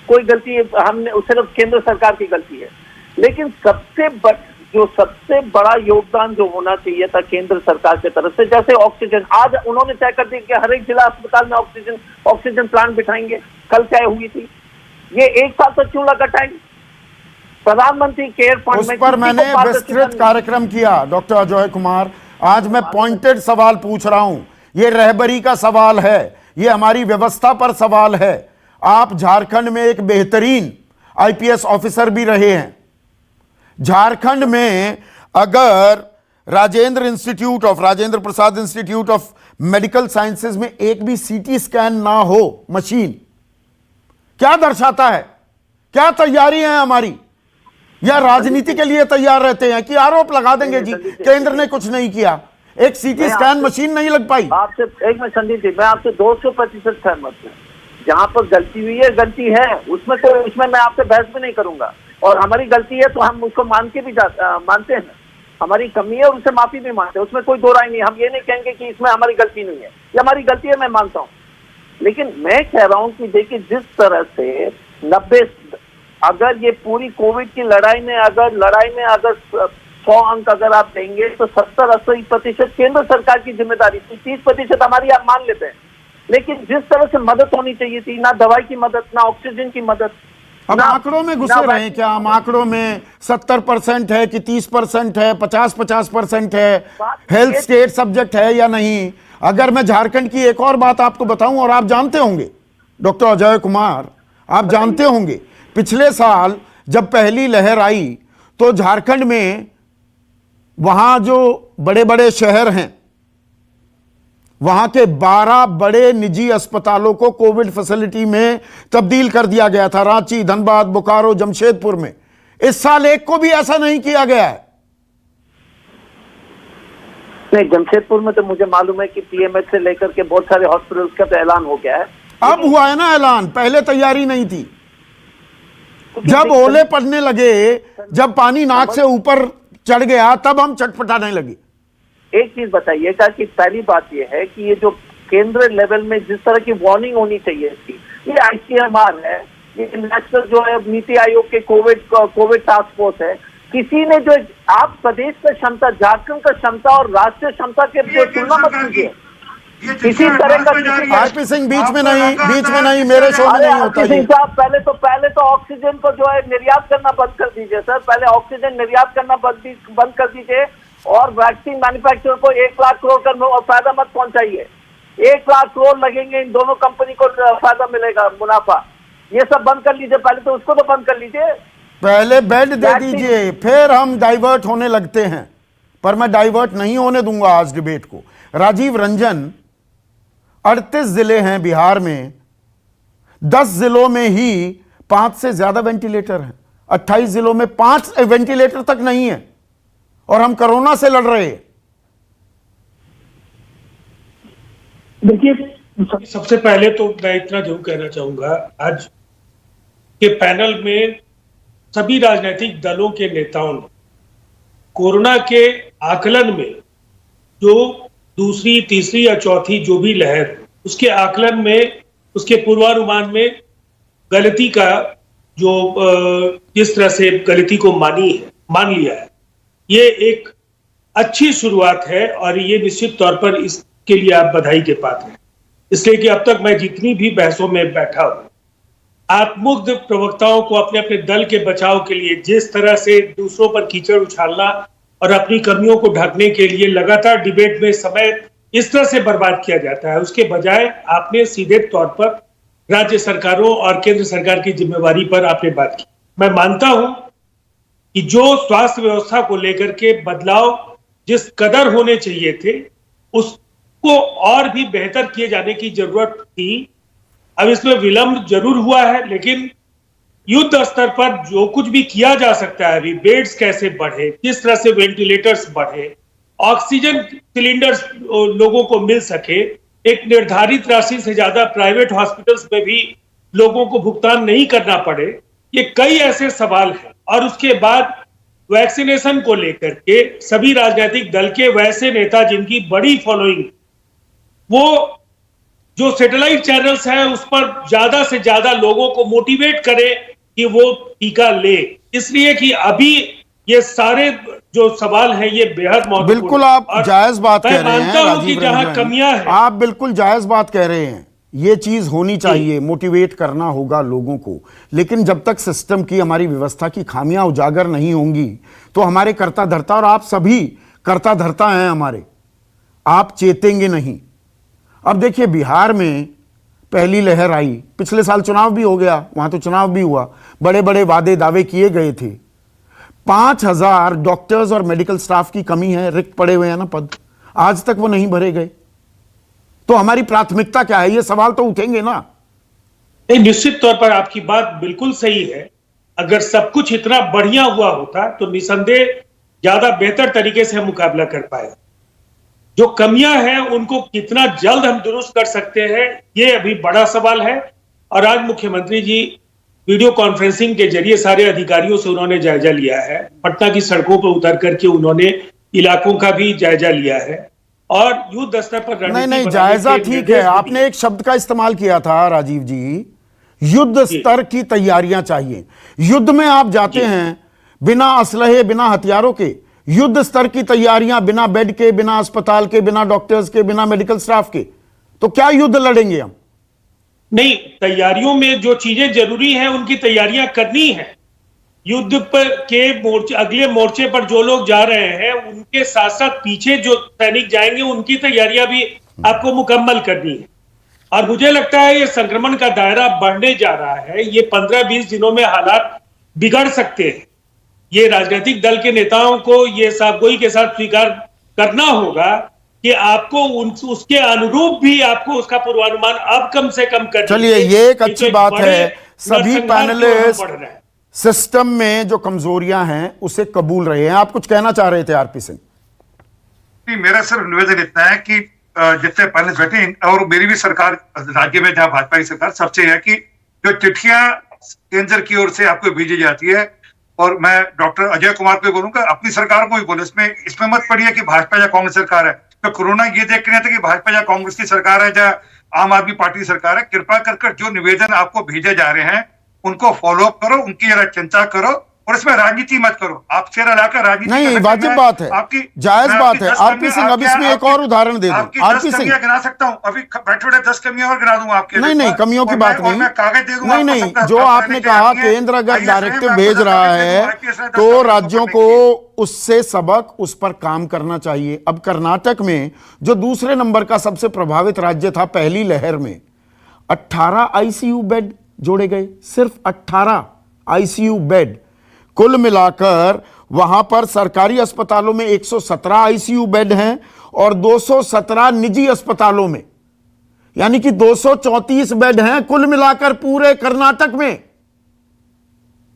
कोई गलती हमने सिर्फ केंद्र सरकार की गलती है। लेकिन सबसे बड़ा योगदान जो होना चाहिए था केंद्र सरकार की तरफ से, जैसे ऑक्सीजन, आज उन्होंने तय कर दिया कि हर एक जिला अस्पताल में ऑक्सीजन प्लांट बिठाएंगे, कल तय हुई थी। ये 1 साल तक क्यों लगा टाइम? प्रधानमंत्री केयर फंड
उस पर मैंने विस्तृत कार्यक्रम किया डॉक्टर अजय कुमार। आज मैं पॉइंटेड सवाल पूछ रहा हूं, ये रहबरी का सवाल है, ये हमारी व्यवस्था पर सवाल है। आप झारखंड में एक बेहतरीन आईपीएस ऑफिसर भी रहे हैं। झारखंड में अगर Rajendra Prasad institute of medical sciences में एक भी सीटी स्कैन ना हो मशीन, क्या दर्शाता है? क्या तैयारी है हमारी? या राजनीति के लिए तैयार रहते हैं कि आरोप लगा देंगे जी केंद्र ने कुछ नहीं किया? एक सीटी स्कैन मशीन नहीं लग पाई।
आपसे एक मिनट संदीप जी, मैं आपसे 200% सहमत हूँ। जहां पर गलती हुई है, गलती है, उसमें मैं आपसे बहस भी नहीं करूंगा। और हमारी गलती है तो हम उसको मानते हैं, हमारी कमी है और उससे माफी भी मानते हैं, उसमें कोई दो राय नहीं। हम ये नहीं कहेंगे कि इसमें हमारी गलती नहीं है, ये हमारी गलती है, मैं मानता हूँ। लेकिन मैं कह रहा हूँ कि देखिए, जिस तरह से 90, अगर ये पूरी कोविड की लड़ाई में अगर 100 अंक अगर आप देंगे तो 70-80% केंद्र सरकार की जिम्मेदारी थी, 30% हमारी आप मान लेते हैं। लेकिन जिस तरह से मदद होनी चाहिए थी, ना दवाई की मदद, ना ऑक्सीजन की मदद।
अब आंकड़ों में घुसे रहे क्या हम? आंकड़ों में 70% है कि 30% है, 50-50% है, हेल्थ स्टेट सब्जेक्ट है या नहीं? अगर मैं झारखंड की एक और बात आपको बताऊं, और आप जानते होंगे डॉक्टर अजय कुमार, आप जानते होंगे पिछले साल जब पहली लहर आई तो झारखंड में वहां जो बड़े बड़े शहर हैं, वहां के 12 बड़े निजी अस्पतालों को कोविड फैसिलिटी में तब्दील कर दिया गया था। रांची, धनबाद, बोकारो, जमशेदपुर में। इस साल एक को भी ऐसा नहीं किया गया है।
नहीं, जमशेदपुर में तो मुझे मालूम है कि पीएमएच से लेकर के बहुत सारे हॉस्पिटल्स का तो ऐलान हो गया है।
अब हुआ है ना ऐलान, पहले तैयारी नहीं थी। जब ओले पड़ने लगे, जब पानी नाक से ऊपर चढ़ गया, तब हम चटपटाने लगे।
एक चीज बताइएगा कि पहली बात यह है कि ये जो केंद्र लेवल में जिस तरह की वार्निंग होनी चाहिए थी, ये आईसीएमआर है, ये नेशनल जो है नीति आयोग के कोविड टास्क फोर्स है, किसी ने जो आप प्रदेश का क्षमता, झारखंड का क्षमता और राष्ट्रीय क्षमता के तुलना मत कीजिए। किसी तरह का
आरपी सिंह बीच में नहीं, मेरे शो में नहीं होता है।
पहले तो ऑक्सीजन को जो है निर्यात करना बंद कर दीजिए सर, पहले ऑक्सीजन निर्यात करना बंद कर दीजिए, और वैक्सीन मैन्युफैक्चरर को 1 लाख करोड़ का फायदा मत पहुंचाइए। 1 लाख करोड़ लगेंगे, इन दोनों कंपनी को फायदा मिलेगा, मुनाफा। ये सब बंद कर लीजिए, पहले तो उसको तो बंद कर लीजिए।
पहले बेड दे दीजिए, फिर हम डाइवर्ट होने लगते हैं। पर मैं डाइवर्ट नहीं होने दूंगा आज डिबेट को। राजीव रंजन, 38 जिले हैं बिहार में, 10 जिलों में ही 5 से ज्यादा वेंटिलेटर हैं, 28 जिलों में 5 वेंटिलेटर तक नहीं है, और हम कोरोना से लड़ रहे हैं।
देखिए,
सबसे पहले तो मैं इतना जरूर कहना चाहूंगा, आज के पैनल में सभी राजनीतिक दलों के नेताओं ने कोरोना के आकलन में जो दूसरी, तीसरी या चौथी जो भी लहर, उसके आकलन में, उसके पूर्वानुमान में गलती का जो जिस तरह से गलती को मान लिया है, ये एक अच्छी शुरुआत है और ये निश्चित तौर पर इसके लिए आप बधाई के पात्र हैं। इसलिए कि अब तक मैं जितनी भी बहसों में बैठा हूं, आत्मुग्ध प्रवक्ताओं को अपने अपने दल के बचाव के लिए जिस तरह से दूसरों पर कीचड़ उछालना और अपनी कमियों को ढकने के लिए लगातार डिबेट में समय इस तरह से बर्बाद किया जाता है, उसके बजाय आपने सीधे तौर पर राज्य सरकारों और केंद्र सरकार की जिम्मेवारी पर आपने बात की। मैं मानता हूं कि जो स्वास्थ्य व्यवस्था को लेकर के बदलाव जिस कदर होने चाहिए थे, उसको और भी बेहतर किए जाने की जरूरत थी। अब इसमें विलंब जरूर हुआ है, लेकिन युद्ध स्तर पर जो कुछ भी किया जा सकता है, अभी बेड्स कैसे बढ़े, किस तरह से वेंटिलेटर्स बढ़े, ऑक्सीजन सिलेंडर्स लोगों को मिल सके, एक निर्धारित राशि से ज्यादा प्राइवेट हॉस्पिटल्स में भी लोगों को भुगतान नहीं करना पड़े, ये कई ऐसे सवाल हैं। और उसके बाद वैक्सीनेशन को लेकर के सभी राजनीतिक दल के वैसे नेता जिनकी बड़ी फॉलोइंग, वो जो सैटेलाइट चैनल्स हैं उस पर ज्यादा से ज्यादा लोगों को मोटिवेट करे कि वो टीका ले, इसलिए कि अभी ये सारे जो सवाल हैं ये बेहद महत्वपूर्ण।
बिल्कुल आप जायज बात कह रहे हैं राजीव
जहां
रंजन,
कमियां हैं,
आप बिल्कुल जायज बात कह रहे हैं, ये चीज होनी चाहिए, मोटिवेट करना होगा लोगों को। लेकिन जब तक सिस्टम की, हमारी व्यवस्था की खामियां उजागर नहीं होंगी तो हमारे कर्ता धर्ता, और आप सभी कर्ता धर्ता हैं हमारे, आप चेतेंगे नहीं। अब देखिए बिहार में पहली लहर आई, पिछले साल चुनाव भी हो गया, वहां तो चुनाव भी हुआ, बड़े बड़े वादे दावे किए गए थे। 5000 डॉक्टर्स और मेडिकल स्टाफ की कमी है, रिक्त पड़े हुए हैं ना पद, आज तक वो नहीं भरे गए। तो हमारी प्राथमिकता क्या है, ये सवाल तो उठेंगे ना।
निश्चित तौर पर आपकी बात बिल्कुल सही है। अगर सब कुछ इतना बढ़िया हुआ होता तो निसंदेह ज्यादा बेहतर तरीके से हम मुकाबला कर पाए। जो कमियां हैं उनको कितना जल्द हम दुरुस्त कर सकते हैं, ये अभी बड़ा सवाल है। और आज मुख्यमंत्री जी वीडियो कॉन्फ्रेंसिंग के जरिए सारे अधिकारियों से उन्होंने जायजा लिया है, पटना की सड़कों पर उतर करके उन्होंने इलाकों का भी जायजा लिया है और युद्ध स्तर पर
नहीं जायजा ठीक है, आपने एक शब्द का इस्तेमाल किया था राजीव जी, युद्ध स्तर की तैयारियां चाहिए। युद्ध में आप जाते हैं बिना असलहे, बिना हथियारों के, युद्ध स्तर की तैयारियां बिना बेड के, बिना अस्पताल के, बिना डॉक्टर्स के, बिना मेडिकल स्टाफ के, तो क्या युद्ध लड़ेंगे हम?
नहीं, तैयारियों में जो चीजें जरूरी हैं उनकी तैयारियां करनी है। युद्ध पर के मोर्चे, अगले मोर्चे पर जो लोग जा रहे हैं उनके साथ साथ पीछे जो सैनिक जाएंगे उनकी तैयारियां भी आपको मुकम्मल करनी है। और मुझे लगता है ये संक्रमण का दायरा बढ़ने जा रहा है, ये 15-20 दिनों में हालात बिगड़ सकते हैं। ये राजनीतिक दल के नेताओं को ये साफगोई के साथ स्वीकार करना होगा कि आपको उसके अनुरूप भी आपको उसका पूर्वानुमान अब कम से कम कर।
चलिए, ये एक अच्छी बात है, सभी पैनलिस्ट सिस्टम में जो कमजोरियां हैं उसे कबूल रहे हैं। आप कुछ कहना चाह रहे थे आरपी सिंह?
मेरा सिर्फ निवेदन इतना है कि जितने पैनलिस्ट बैठे, और मेरी भी सरकार राज्य में जहां भाजपा की सरकार, सबसे है कि जो चिट्ठियां केंद्र की ओर से आपको भेजी जाती है, और मैं डॉक्टर अजय कुमार पे बोलूंगा, अपनी सरकार को भी बोलो, इसमें मत पड़िए कि भाजपा या कांग्रेस सरकार है। तो कोरोना ये देख के नहीं था कि भाजपा या कांग्रेस की सरकार है या आम आदमी पार्टी की सरकार है। कृपा कर जो निवेदन आपको भेजे जा रहे हैं उनको फॉलो अप करो, उनकी जरा चिंता करो, और इसमें राजनीति मत करो। आप चेहरा लाकर राजनीति
नहीं, वाजिब बात है, आपकी जायज बात है। आरपी सिंह, अब इसमें एक और उदाहरण दे दो। आरपी सिंह,
गिना सकता हूं, अभी बैठे 10 कमियां और गिना दूंगा आपके।
नहीं, कमियों की बात नहीं,
कागज दे दूंगा।
नहीं, जो आपने कहा केंद्र अगर डायरेक्टिव भेज रहा है तो राज्यों को उससे सबक, उस पर काम करना चाहिए। अब कर्नाटक में जो दूसरे नंबर का सबसे प्रभावित राज्य था पहली लहर में, 18 आईसीयू बेड जोड़े गए, सिर्फ 18 आईसीयू बेड। कुल मिलाकर वहां पर सरकारी अस्पतालों में 117 आईसीयू बेड हैं और 217 निजी अस्पतालों में, यानी कि 234 बेड हैं कुल मिलाकर पूरे कर्नाटक में।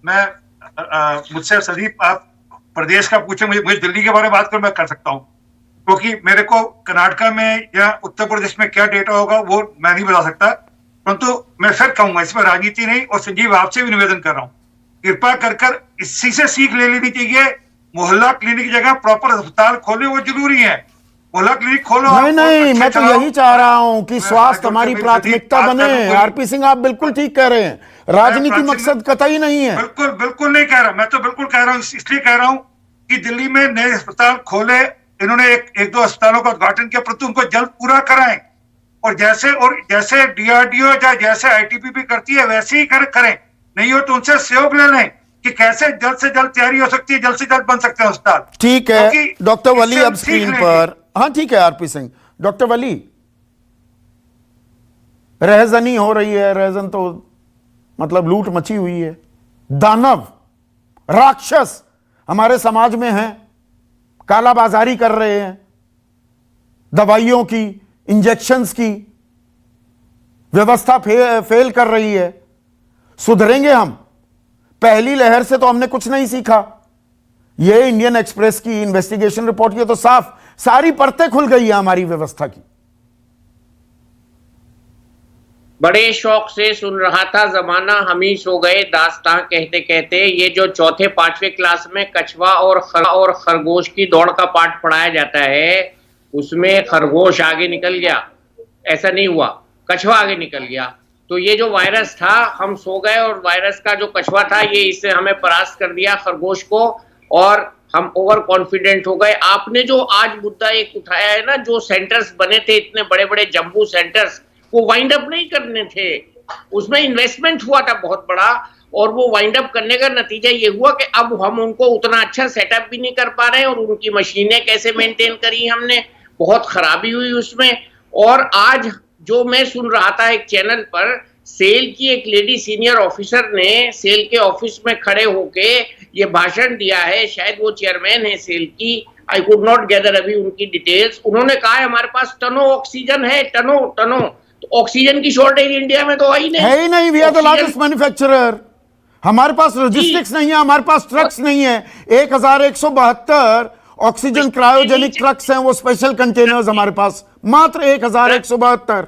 मैं मुझसे संदीप, आप प्रदेश का पूछे, मुझे दिल्ली के बारे में बात कर, मैं कर सकता हूं। क्योंकि मेरे को कर्नाटका में या उत्तर प्रदेश में क्या डेटा होगा वो मैं नहीं बता सकता, परंतु मैं फिर कहूंगा इसमें राजनीति नहीं, और संजीव आपसे भी निवेदन कर रहा हूं, कृपा कर इसी से सीख ले लेनी चाहिए। मोहल्ला क्लिनिक की जगह प्रॉपर अस्पताल खोले, वो जरूरी है। मोहल्ला क्लिनिक खोलो।
नहीं, मैं तो यही चाह रहा हूं कि स्वास्थ्य हमारी प्राथमिकता बने। आरपी सिंह, आप बिल्कुल ठीक कह रहे हैं, राजनीति मकसद कतई नहीं है।
बिल्कुल नहीं कह रहा, मैं तो बिल्कुल कह रहा हूं, इसलिए कह रहा हूं कि दिल्ली में नए अस्पताल खोले, इन्होंने एक दो अस्पतालों का उद्घाटन किया, परंतु उनको जल्द पूरा कराएं, और जैसे डीआरडीओ या जैसे आईटीबीपी करती है वैसे ही करें, नहीं हो तो उनसे सहयोग ले लें कि कैसे जल्द से जल्द तैयारी हो सकती है, जल्द से जल्द बन सकते हैं अस्पताल।
ठीक है डॉक्टर वली, अब स्क्रीन पर, हाँ ठीक है आरपी सिंह। डॉक्टर वली, रहजनी हो रही है, रहजन तो मतलब लूट मची हुई है, दानव राक्षस हमारे समाज में हैं, कालाबाजारी कर रहे हैं, दवाइयों की, इंजेक्शंस की व्यवस्था फेल कर रही है। सुधरेंगे हम? पहली लहर से तो हमने कुछ नहीं सीखा। ये इंडियन एक्सप्रेस की इन्वेस्टिगेशन रिपोर्ट की तो साफ सारी परतें खुल गई है हमारी व्यवस्था की।
बड़े शौक से सुन रहा था जमाना हम ही सो गए दास्तां कहते कहते। ये जो चौथे पांचवें क्लास में कछुआ और खरगोश की दौड़ का पाठ पढ़ाया जाता है, उसमें खरगोश आगे निकल गया, ऐसा नहीं हुआ, कछुआ आगे निकल गया। तो ये जो वायरस था, हम सो गए और वायरस का जो कछुआ था ये इससे हमें परास्त कर दिया खरगोश को, और हम ओवर कॉन्फिडेंट हो गए। आपने जो आज मुद्दा एक उठाया है ना, जो सेंटर्स बने थे इतने बड़े बड़े जम्बू सेंटर्स, वो वाइंड अप नहीं करने थे, उसमें इन्वेस्टमेंट हुआ था बहुत बड़ा, और वो वाइंड अप करने का नतीजा ये हुआ कि अब हम उनको उतना अच्छा सेटअप भी नहीं कर पा रहे हैं, और उनकी मशीनें कैसे मेंटेन करी हमने, बहुत खराबी हुई उसमें। और आज जो मैं सुन रहा था एक चैनल पर, सेल की एक लेडी सीनियर ऑफिसर ने सेल के ऑफिस में खड़े होके ये भाषण दिया है, शायद वो चेयरमैन है सेल की, आई कुड नॉट गैदर अभी उनकी डिटेल्स। उन्होंने कहा है हमारे पास टनों ऑक्सीजन है, टनों। तो ऑक्सीजन की शॉर्टेज इंडिया में तो है ही नहीं, we are the largest manufacturer. हमारे पास लॉजिस्टिक्स नहीं है, हमारे पास ट्रक्स नहीं है। 1172 ऑक्सीजन क्रायोजेनिक ट्रक्स हैं, वो स्पेशल कंटेनर्स हमारे पास मात्र 1172।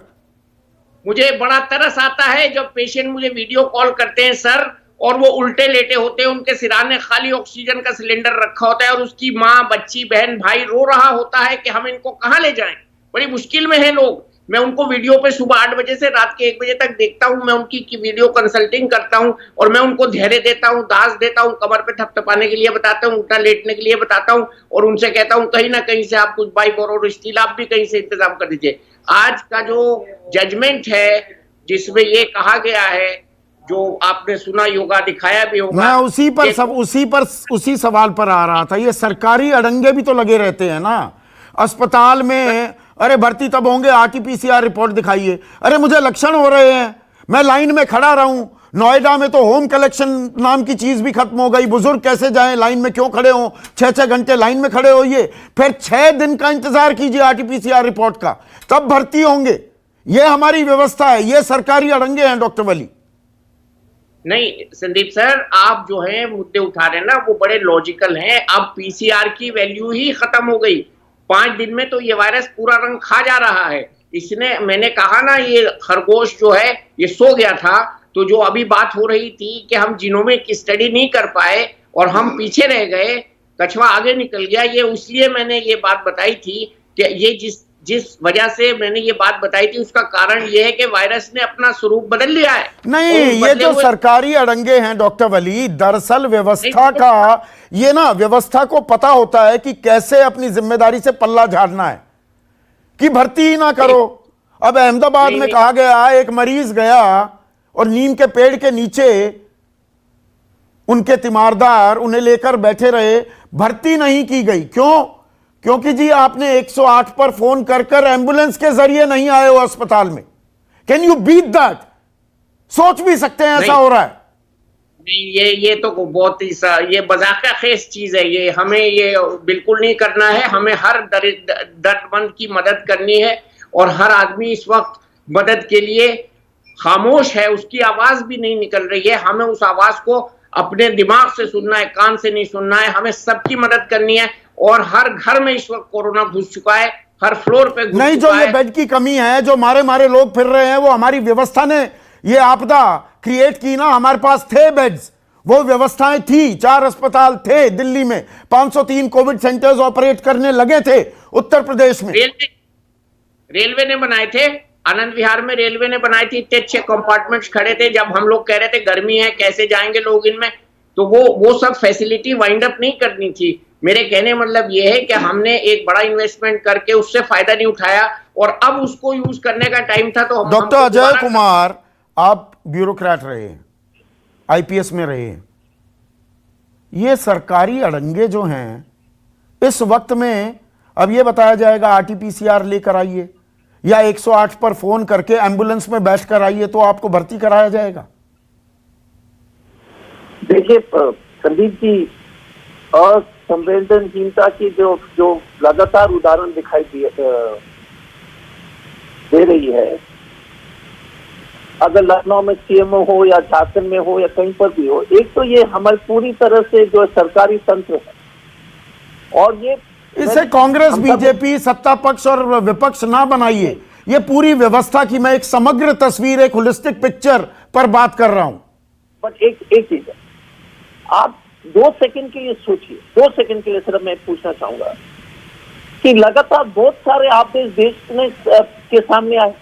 मुझे बड़ा तरस आता है जब पेशेंट मुझे वीडियो कॉल करते हैं सर, और वो उल्टे लेटे होते हैं, उनके सिराने खाली ऑक्सीजन का सिलेंडर रखा होता है, और उसकी माँ, बच्ची, बहन, भाई रो रहा होता है कि हम इनको कहाँ ले जाएं, बड़ी मुश्किल में है लोग। मैं उनको वीडियो पे सुबह 8 बजे से रात के 1 बजे तक देखता हूँ, मैं उनकी वीडियो कंसल्टिंग करता हूँ, और मैं उनको धैर्य देता हूँ, दास देता हूँ, कमर पे थपथपाने के लिए बताता हूँ, उल्टा लेटने के लिए बताता हूँ, और उनसे कहता हूँ कहीं ना कहीं से आप कुछ बाइक और स्टील आप भी कहीं से इंतजाम कर दीजिए। आज का जो जजमेंट है जिसमें ये कहा गया है, जो आपने सुना योगा दिखाया भी होगा,
मैं उसी सवाल पर आ रहा था। ये सरकारी अड़ंगे भी तो लगे रहते हैं ना अस्पताल में। अरे भर्ती तब होंगे, आरटीपीसीआर रिपोर्ट दिखाइए। अरे मुझे लक्षण हो रहे हैं, मैं लाइन में खड़ा रहूं। नोएडा में तो होम कलेक्शन नाम की चीज भी खत्म हो गई। बुजुर्ग कैसे जाएं, लाइन में क्यों खड़े हों, 6-6 घंटे लाइन में खड़े होइए, फिर 6 दिन का इंतजार कीजिए आरटीपीसीआर रिपोर्ट का, तब भर्ती होंगे। ये हमारी व्यवस्था है, ये सरकारी अड़ंगे हैं डॉक्टर वली।
नहीं संदीप सर, आप जो है मुद्दे उठा रहे हैं ना, वो बड़े लॉजिकल हैं। अब पीसीआर की वैल्यू ही खत्म हो गई। 5 दिन में तो ये वायरस पूरा रंग खा जा रहा है। इसने, मैंने कहा ना, ये खरगोश जो है ये सो गया था, तो जो अभी बात हो रही थी कि हम जीनोमिक स्टडी नहीं कर पाए और हम पीछे रह गए, कछुआ आगे निकल गया, ये इसलिए मैंने ये बात बताई थी कि ये जिस वजह से मैंने ये बात बताई थी उसका कारण ये है कि वायरस ने अपना स्वरूप बदल लिया है।
नहीं, ये जो सरकारी अड़ंगे हैं डॉक्टर वली, दरअसल व्यवस्था का, ये ना व्यवस्था को पता होता है कि कैसे अपनी जिम्मेदारी से पल्ला झाड़ना है, कि भर्ती ही ना करो। अब अहमदाबाद में कहा गया, एक मरीज गया और नीम के पेड़ के नीचे उनके तीमारदार उन्हें लेकर बैठे रहे, भर्ती नहीं की गई। क्यों? क्योंकि जी आपने 108 पर फोन कर एम्बुलेंस के जरिए नहीं आए हो अस्पताल में। Can you beat that? सोच भी सकते हैं ऐसा हो रहा है।
नहीं, ये तो बहुत ही ये मजाक खेज चीज है। ये हमें ये बिल्कुल नहीं करना है। हमें हर दर्दमंद की मदद करनी है, और हर आदमी इस वक्त मदद के लिए खामोश है, उसकी आवाज भी नहीं निकल रही है। हमें उस आवाज को अपने दिमाग से सुनना है, कान से नहीं सुनना है। हमें सबकी मदद करनी है, और हर घर में इस वक्त कोरोना घुस चुका है, हर फ्लोर पे घुस
नहीं,
चुका
जो ये
है।
बेड की कमी है, जो मारे लोग फिर रहे हैं, वो हमारी व्यवस्था ने ये आपदा क्रिएट की ना। हमारे पास थे बेड्स, वो व्यवस्थाएं थी, 4 अस्पताल थे दिल्ली में, 503 कोविड सेंटर्स ऑपरेट करने लगे थे उत्तर प्रदेश में।
रेलवे ने बनाए थे, आनंद विहार में रेलवे ने बनाई थी, इतने अच्छे कंपार्टमेंट्स खड़े थे। जब हम लोग कह रहे थे गर्मी है कैसे जाएंगे लोग इनमें, तो वो सब फैसिलिटी वाइंड अप नहीं करनी थी। मेरे कहने मतलब ये है कि हमने एक बड़ा इन्वेस्टमेंट करके उससे फायदा नहीं उठाया, और अब उसको यूज करने का टाइम था। तो
डॉक्टर अजय कुमार, आप ब्यूरोक्रेट रहे हैं, आईपीएस में रहे हैं, ये सरकारी अड़ंगे जो हैं इस वक्त में, अब ये बताया जाएगा आरटीपीसीआर लेकर आइए या 108 पर फोन करके एम्बुलेंस में बैठ कर आइए तो आपको भर्ती कराया जाएगा।
देखिए संदीप जी, असंवेदनहीनता की जो लगातार उदाहरण दिखाई दे रही है, अगर लखनऊ में सीएमओ हो या झारखंड में हो या कहीं पर भी हो, एक तो ये हमारी पूरी तरह से जो सरकारी तंत्र है, और ये
इसे कांग्रेस बीजेपी सत्ता पक्ष और विपक्ष ना बनाइए, ये पूरी व्यवस्था की मैं एक समग्र तस्वीर, एक होलिस्टिक पिक्चर पर बात कर रहा हूं।
पर एक चीज है, आप 2 सेकंड के लिए सोचिए, 2 सेकंड के लिए सिर्फ मैं पूछना चाहूंगा कि लगातार बहुत सारे आपदेश देश में के सामने आए,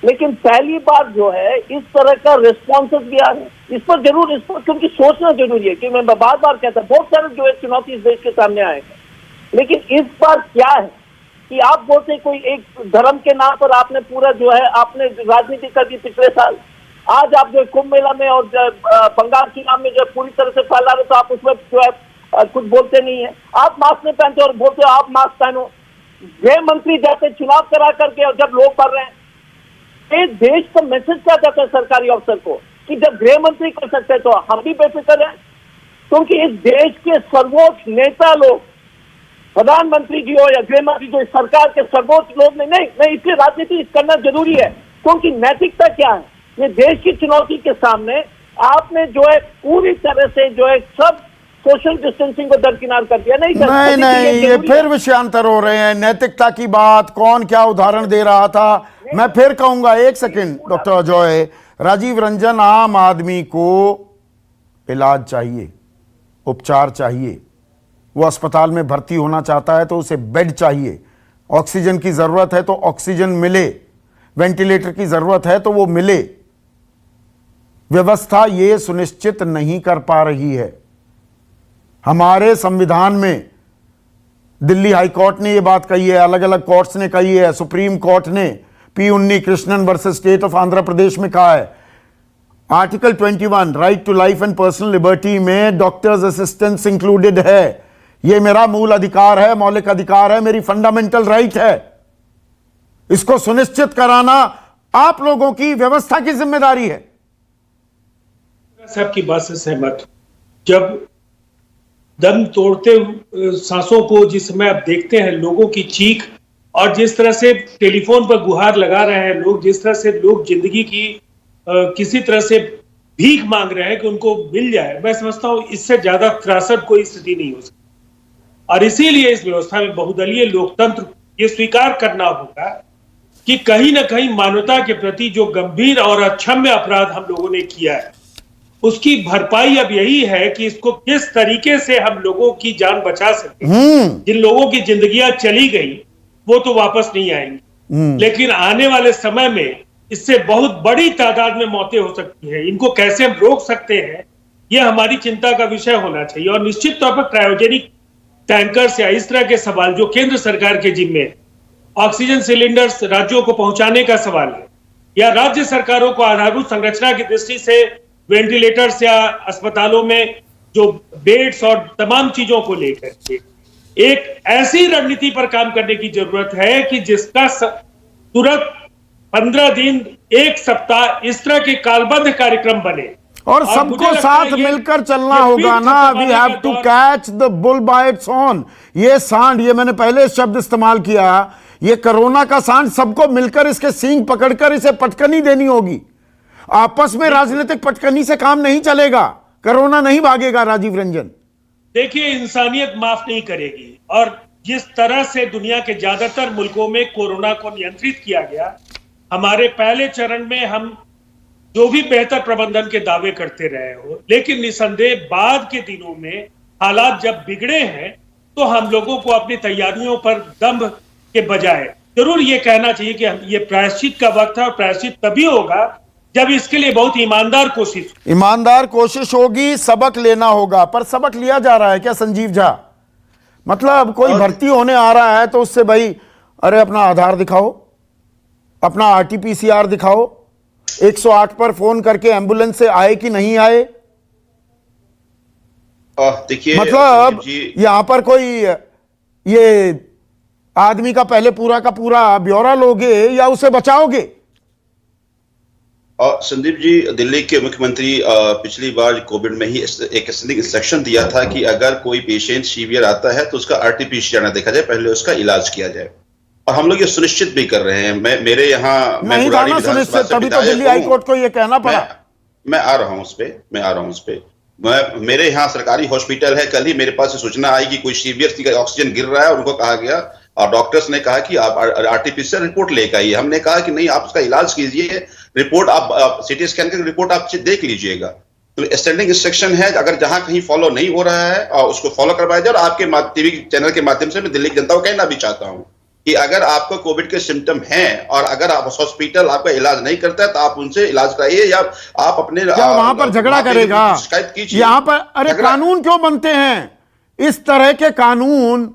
लेकिन पहली बार जो है इस तरह का रिस्पॉन्सेस भी आ रहे हैं। इस पर क्योंकि सोचना जरूरी है कि मैं बार बार कहता हूं, बहुत सारे जो है चुनौती इस देश के सामने आए हैं, लेकिन इस बार क्या है कि आप बोलते कोई एक धर्म के नाम पर आपने पूरा जो है आपने राजनीति कर दी पिछले साल, आज आप जो कुंभ मेला में और बंगाल के नाम में जो पूरी तरह से फैला रहे, तो आप उसमें जो है कुछ बोलते नहीं है। आप मास्क नहीं पहनते और बोलते हो आप मास्क पहनो। गृह मंत्री जाते चुनाव करा करके, और जब लोग मर रहे हैं, इस देश का मैसेज क्या जाता है सरकारी अफसर को कि जब गृह मंत्री कर सकते हैं तो हम भी बेफिक्र हैं, क्योंकि इस देश के सर्वोच्च नेता लोग, प्रधानमंत्री जी हो या गृह मंत्री, जो सरकार के सर्वोच्च लोग नहीं, इसलिए राजनीति करना जरूरी है, क्योंकि नैतिकता क्या है, ये देश की चुनौती के सामने आपने जो है पूरी तरह से जो है सब सोशल डिस्टेंसिंग को दरकिनार कर दिया।
नहीं, ये फिर विषयांतर हो रहे हैं। नैतिकता की बात, कौन क्या उदाहरण दे रहा था, मैं फिर कहूंगा, एक सेकंड डॉक्टर अजय, राजीव रंजन, आम आदमी को इलाज चाहिए, उपचार चाहिए, वो अस्पताल में भर्ती होना चाहता है तो उसे बेड चाहिए, ऑक्सीजन की जरूरत है तो ऑक्सीजन मिले, वेंटिलेटर की जरूरत है तो वो मिले। व्यवस्था ये सुनिश्चित नहीं कर पा रही है। हमारे संविधान में दिल्ली हाई कोर्ट ने ये बात कही है, अलग अलग कोर्ट्स ने कही है, सुप्रीम कोर्ट ने P Unni Krishnan versus state of Andhra Pradesh में कहा है, article 21 right to life and personal liberty में डॉक्टर्स असिस्टेंस इंक्लूडेड है। ये मेरा मूल अधिकार है, मौलिक अधिकार है, मेरी फंडामेंटल राइट है। इसको सुनिश्चित कराना आप लोगों की, व्यवस्था की जिम्मेदारी है।
साहब की बात से सहमत। जब दम तोड़ते सांसों को जिस समय आप देखते हैं, लोगों की चीख, और जिस तरह से टेलीफोन पर गुहार लगा रहे हैं लोग, जिस तरह से लोग जिंदगी की किसी तरह से भीख मांग रहे हैं कि उनको मिल जाए, मैं समझता हूं इससे ज्यादा त्रासद कोई स्थिति नहीं हो सकती। और इसीलिए इस व्यवस्था में बहुदलीय लोकतंत्र ये स्वीकार करना होगा कि कहीं ना कहीं मानवता के प्रति जो गंभीर और अक्षम्य अपराध हम लोगों ने किया है, उसकी भरपाई अब यही है कि इसको किस तरीके से हम लोगों की जान बचा सके। जिन लोगों की जिंदगियां चली गई वो तो वापस नहीं आएंगी, लेकिन आने वाले समय में इससे बहुत बड़ी तादाद में मौतें हो सकती हैं। इनको कैसे हम रोक सकते हैं, यह हमारी चिंता का विषय होना चाहिए। और निश्चित तौर पर क्रायोजेनिक टैंकर्स या इस तरह के सवाल जो केंद्र सरकार के जिम्मे, ऑक्सीजन सिलेंडर्स राज्यों को पहुंचाने का सवाल है, या राज्य सरकारों को आधारभूत संरचना की दृष्टि से वेंटिलेटर्स या अस्पतालों में जो बेड्स और तमाम चीजों को लेकर के एक ऐसी रणनीति पर काम करने की जरूरत है कि जिसका तुरंत 15 दिन, 1 सप्ताह इस तरह के कालबद्ध कार्यक्रम बने
और सबको साथ मिलकर चलना होगा ना। We have to catch the bull by its horn. ये सांड, ये मैंने पहले शब्द इस्तेमाल किया, ये कोरोना का सांड, सबको मिलकर इसके सींग पकड़कर इसे पटकनी देनी होगी। आपस में राजनीतिक पटकनी से काम नहीं चलेगा, कोरोना नहीं भागेगा। राजीव रंजन,
देखिए, इंसानियत माफ नहीं करेगी, और जिस तरह से दुनिया के ज्यादातर मुल्कों में कोरोना को नियंत्रित किया गया, हमारे पहले चरण में हम जो भी बेहतर प्रबंधन के दावे करते रहे हो, लेकिन निसंदेह बाद के दिनों में हालात जब बिगड़े हैं तो हम लोगों को अपनी तैयारियों पर दंभ के बजाय जरूर ये कहना चाहिए कि ये प्रायश्चित का वक्त है, और प्रायश्चित तभी होगा जब इसके लिए बहुत ईमानदार कोशिश
होगी, सबक लेना होगा। पर सबक लिया जा रहा है क्या संजीव झा? मतलब कोई भर्ती होने आ रहा है तो उससे भाई, अरे अपना आधार दिखाओ, अपना आरटीपीसीआर दिखाओ, 108 पर फोन करके एम्बुलेंस से आए कि नहीं आए।
देखिए,
मतलब यहां पर कोई ये आदमी का पहले पूरा का पूरा ब्यौरा लोगे या उसे बचाओगे?
संदीप जी, दिल्ली के मुख्यमंत्री पिछली बार कोविड में ही एक इंस्ट्रक्शन दिया था कि अगर कोई पेशेंट सीवियर आता है तो उसका आरटीपीसीआर ना देखा जाए, पहले उसका इलाज किया जाए। और हम लोग ये सुनिश्चित भी कर रहे हैं। मेरे यहाँ
नहीं था ना सुनिश्चित, तभी तो दिल्ली हाईकोर्ट को ये कहना पड़ा।
मैं आ रहा हूँ उस पे। मेरे यहाँ सरकारी हॉस्पिटल है, कल ही मेरे पास सूचना आई कि कोई सीवियर ऑक्सीजन गिर रहा है, उनको कहा गया और डॉक्टर्स ने कहा कि आप आरटीपीसीआर रिपोर्ट लेकर आइए। हमने कहा कि नहीं, आप उसका इलाज कीजिए, रिपोर्ट आप सीटी स्कैन की रिपोर्ट आप देख लीजिएगा। तो स्टैंडिंग इंस्ट्रक्शन है, अगर जहां कहीं फॉलो नहीं हो रहा है और उसको फॉलो करवाया जाए। और आपके टीवी चैनल के माध्यम से मैं दिल्ली की जनता को कहना भी चाहता हूं कि अगर आपको कोविड के सिम्टम हैं और अगर आप हॉस्पिटल आपका इलाज नहीं करता है तो आप उनसे इलाज कराइए, या आप अपने
वहां पर झगड़ा करेगा, शिकायत कीजिए। यहां पर अरे कानून क्यों बनते हैं? इस तरह के कानून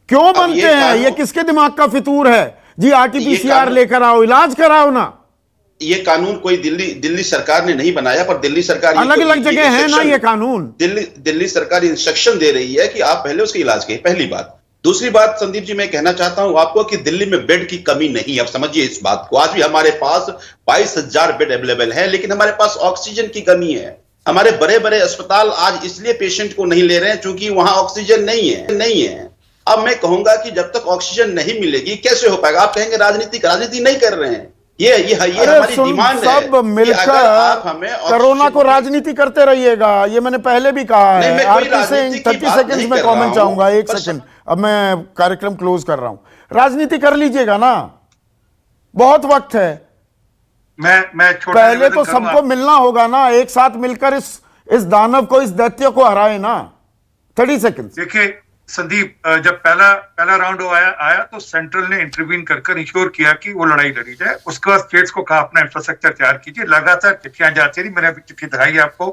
क्यों बनते हैं? ये किसके दिमाग का फितूर है जी? आरटीपीसीआर लेकर आओ, इलाज कराओ ना।
ये कानून कोई दिल्ली सरकार ने नहीं बनाया, पर दिल्ली सरकार
अलग अलग जगह है ना ये कानून।
दिल्ली सरकार इंस्ट्रक्शन दे रही है कि आप पहले उसका इलाज कीजिए, पहली बात। दूसरी बात संदीप जी, मैं कहना चाहता हूं आपको कि दिल्ली में बेड की कमी नहीं है। अब समझिए इस बात को, आज भी हमारे पास 22,000 बेड अवेलेबल है, लेकिन हमारे पास ऑक्सीजन की कमी है। हमारे बड़े बड़े अस्पताल आज इसलिए पेशेंट को नहीं ले रहे हैं क्योंकि वहां ऑक्सीजन नहीं है। अब मैं कहूंगा कि जब तक ऑक्सीजन नहीं मिलेगी कैसे हो पाएगा? आप कहेंगे राजनीति नहीं कर रहे हैं। ये हमारी डिमांड है।
सब मिलकर कोरोना को राजनीति करते रहिएगा, ये मैंने पहले भी कहा है। 30 सेकंड में कमेंट चाहूंगा, 1 सेकंड। अब मैं कार्यक्रम क्लोज कर रहा हूं। राजनीति कर लीजिएगा ना, बहुत वक्त है।
मैं
पहले तो सबको मिलना होगा ना, एक साथ मिलकर इस दानव को, इस दैत्य को हराए ना। 30 सेकंड।
देखिए संदीप, जब पहला राउंड आया तो सेंट्रल ने इंटरवीन कर इंश्योर किया कि वो लड़ाई लड़ी जाए। उसके बाद स्टेट्स को कहा अपना इंफ्रास्ट्रक्चर तैयार कीजिए। लगातार चिट्ठियां जाती रही, मैंने अभी चिट्ठी दिखाई आपको,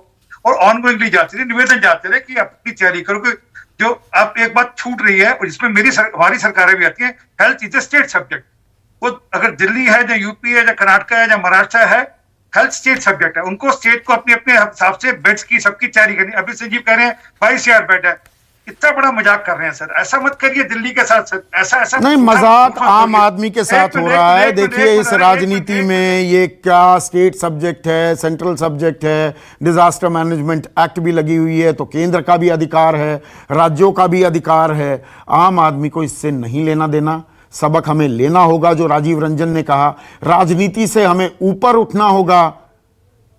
और ऑनगोइंगली जाती रही, निवेदन जाते रहे कि अपनी तैयारी करो। जो आप एक बात छूट रही है, और जिसमें हमारी सरकारें भी आती है, health is a state subject. वो अगर दिल्ली है या यूपी है या कर्नाटक है या महाराष्ट्र है, हेल्थ स्टेट सब्जेक्ट है। उनको स्टेट को अपने हिसाब से बेड्स की सबकी तैयारी करनी। अभी संजीव कह रहे हैं 22,000 बेड है, इतना बड़ा मजाक कर रहे हैं सर। ऐसा मत करिए दिल्ली के साथ ऐसा
नहीं, मजाक आम आदमी के साथ हो रहा है। देखिए इस राजनीति में ये क्या स्टेट सब्जेक्ट है, सेंट्रल सब्जेक्ट है, डिजास्टर मैनेजमेंट एक्ट भी लगी हुई है, तो केंद्र का भी अधिकार है, राज्यों का भी अधिकार है। आम आदमी को इससे नहीं लेना देना। सबक हमें लेना होगा, जो राजीव रंजन ने कहा, राजनीति से हमें ऊपर उठना होगा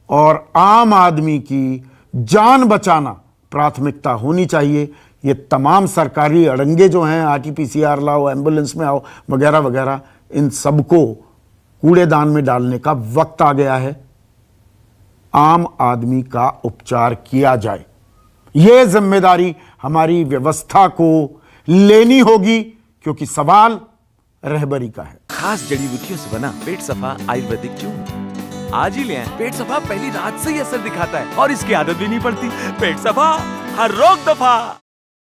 और आम आदमी की जान बचाना प्राथमिकता होनी चाहिए। ये तमाम सरकारी अड़ंगे जो हैं, आरटीपीसीआर लाओ, एम्बुलेंस में आओ, वगैरह वगैरह, इन सबको कूड़ेदान में डालने का वक्त आ गया है। आम आदमी का उपचार किया जाए, ये जिम्मेदारी हमारी व्यवस्था को लेनी होगी, क्योंकि सवाल रहबरी का है।
खास जड़ी बूटियों से बना पेट सफा आयुर्वेदिक चूर्ण आज ही ले आए। पेट सफा पहली रात से ही असर दिखाता है और इसकी आदत भी नहीं पड़ती। पेट सफा, हर रोग दफा।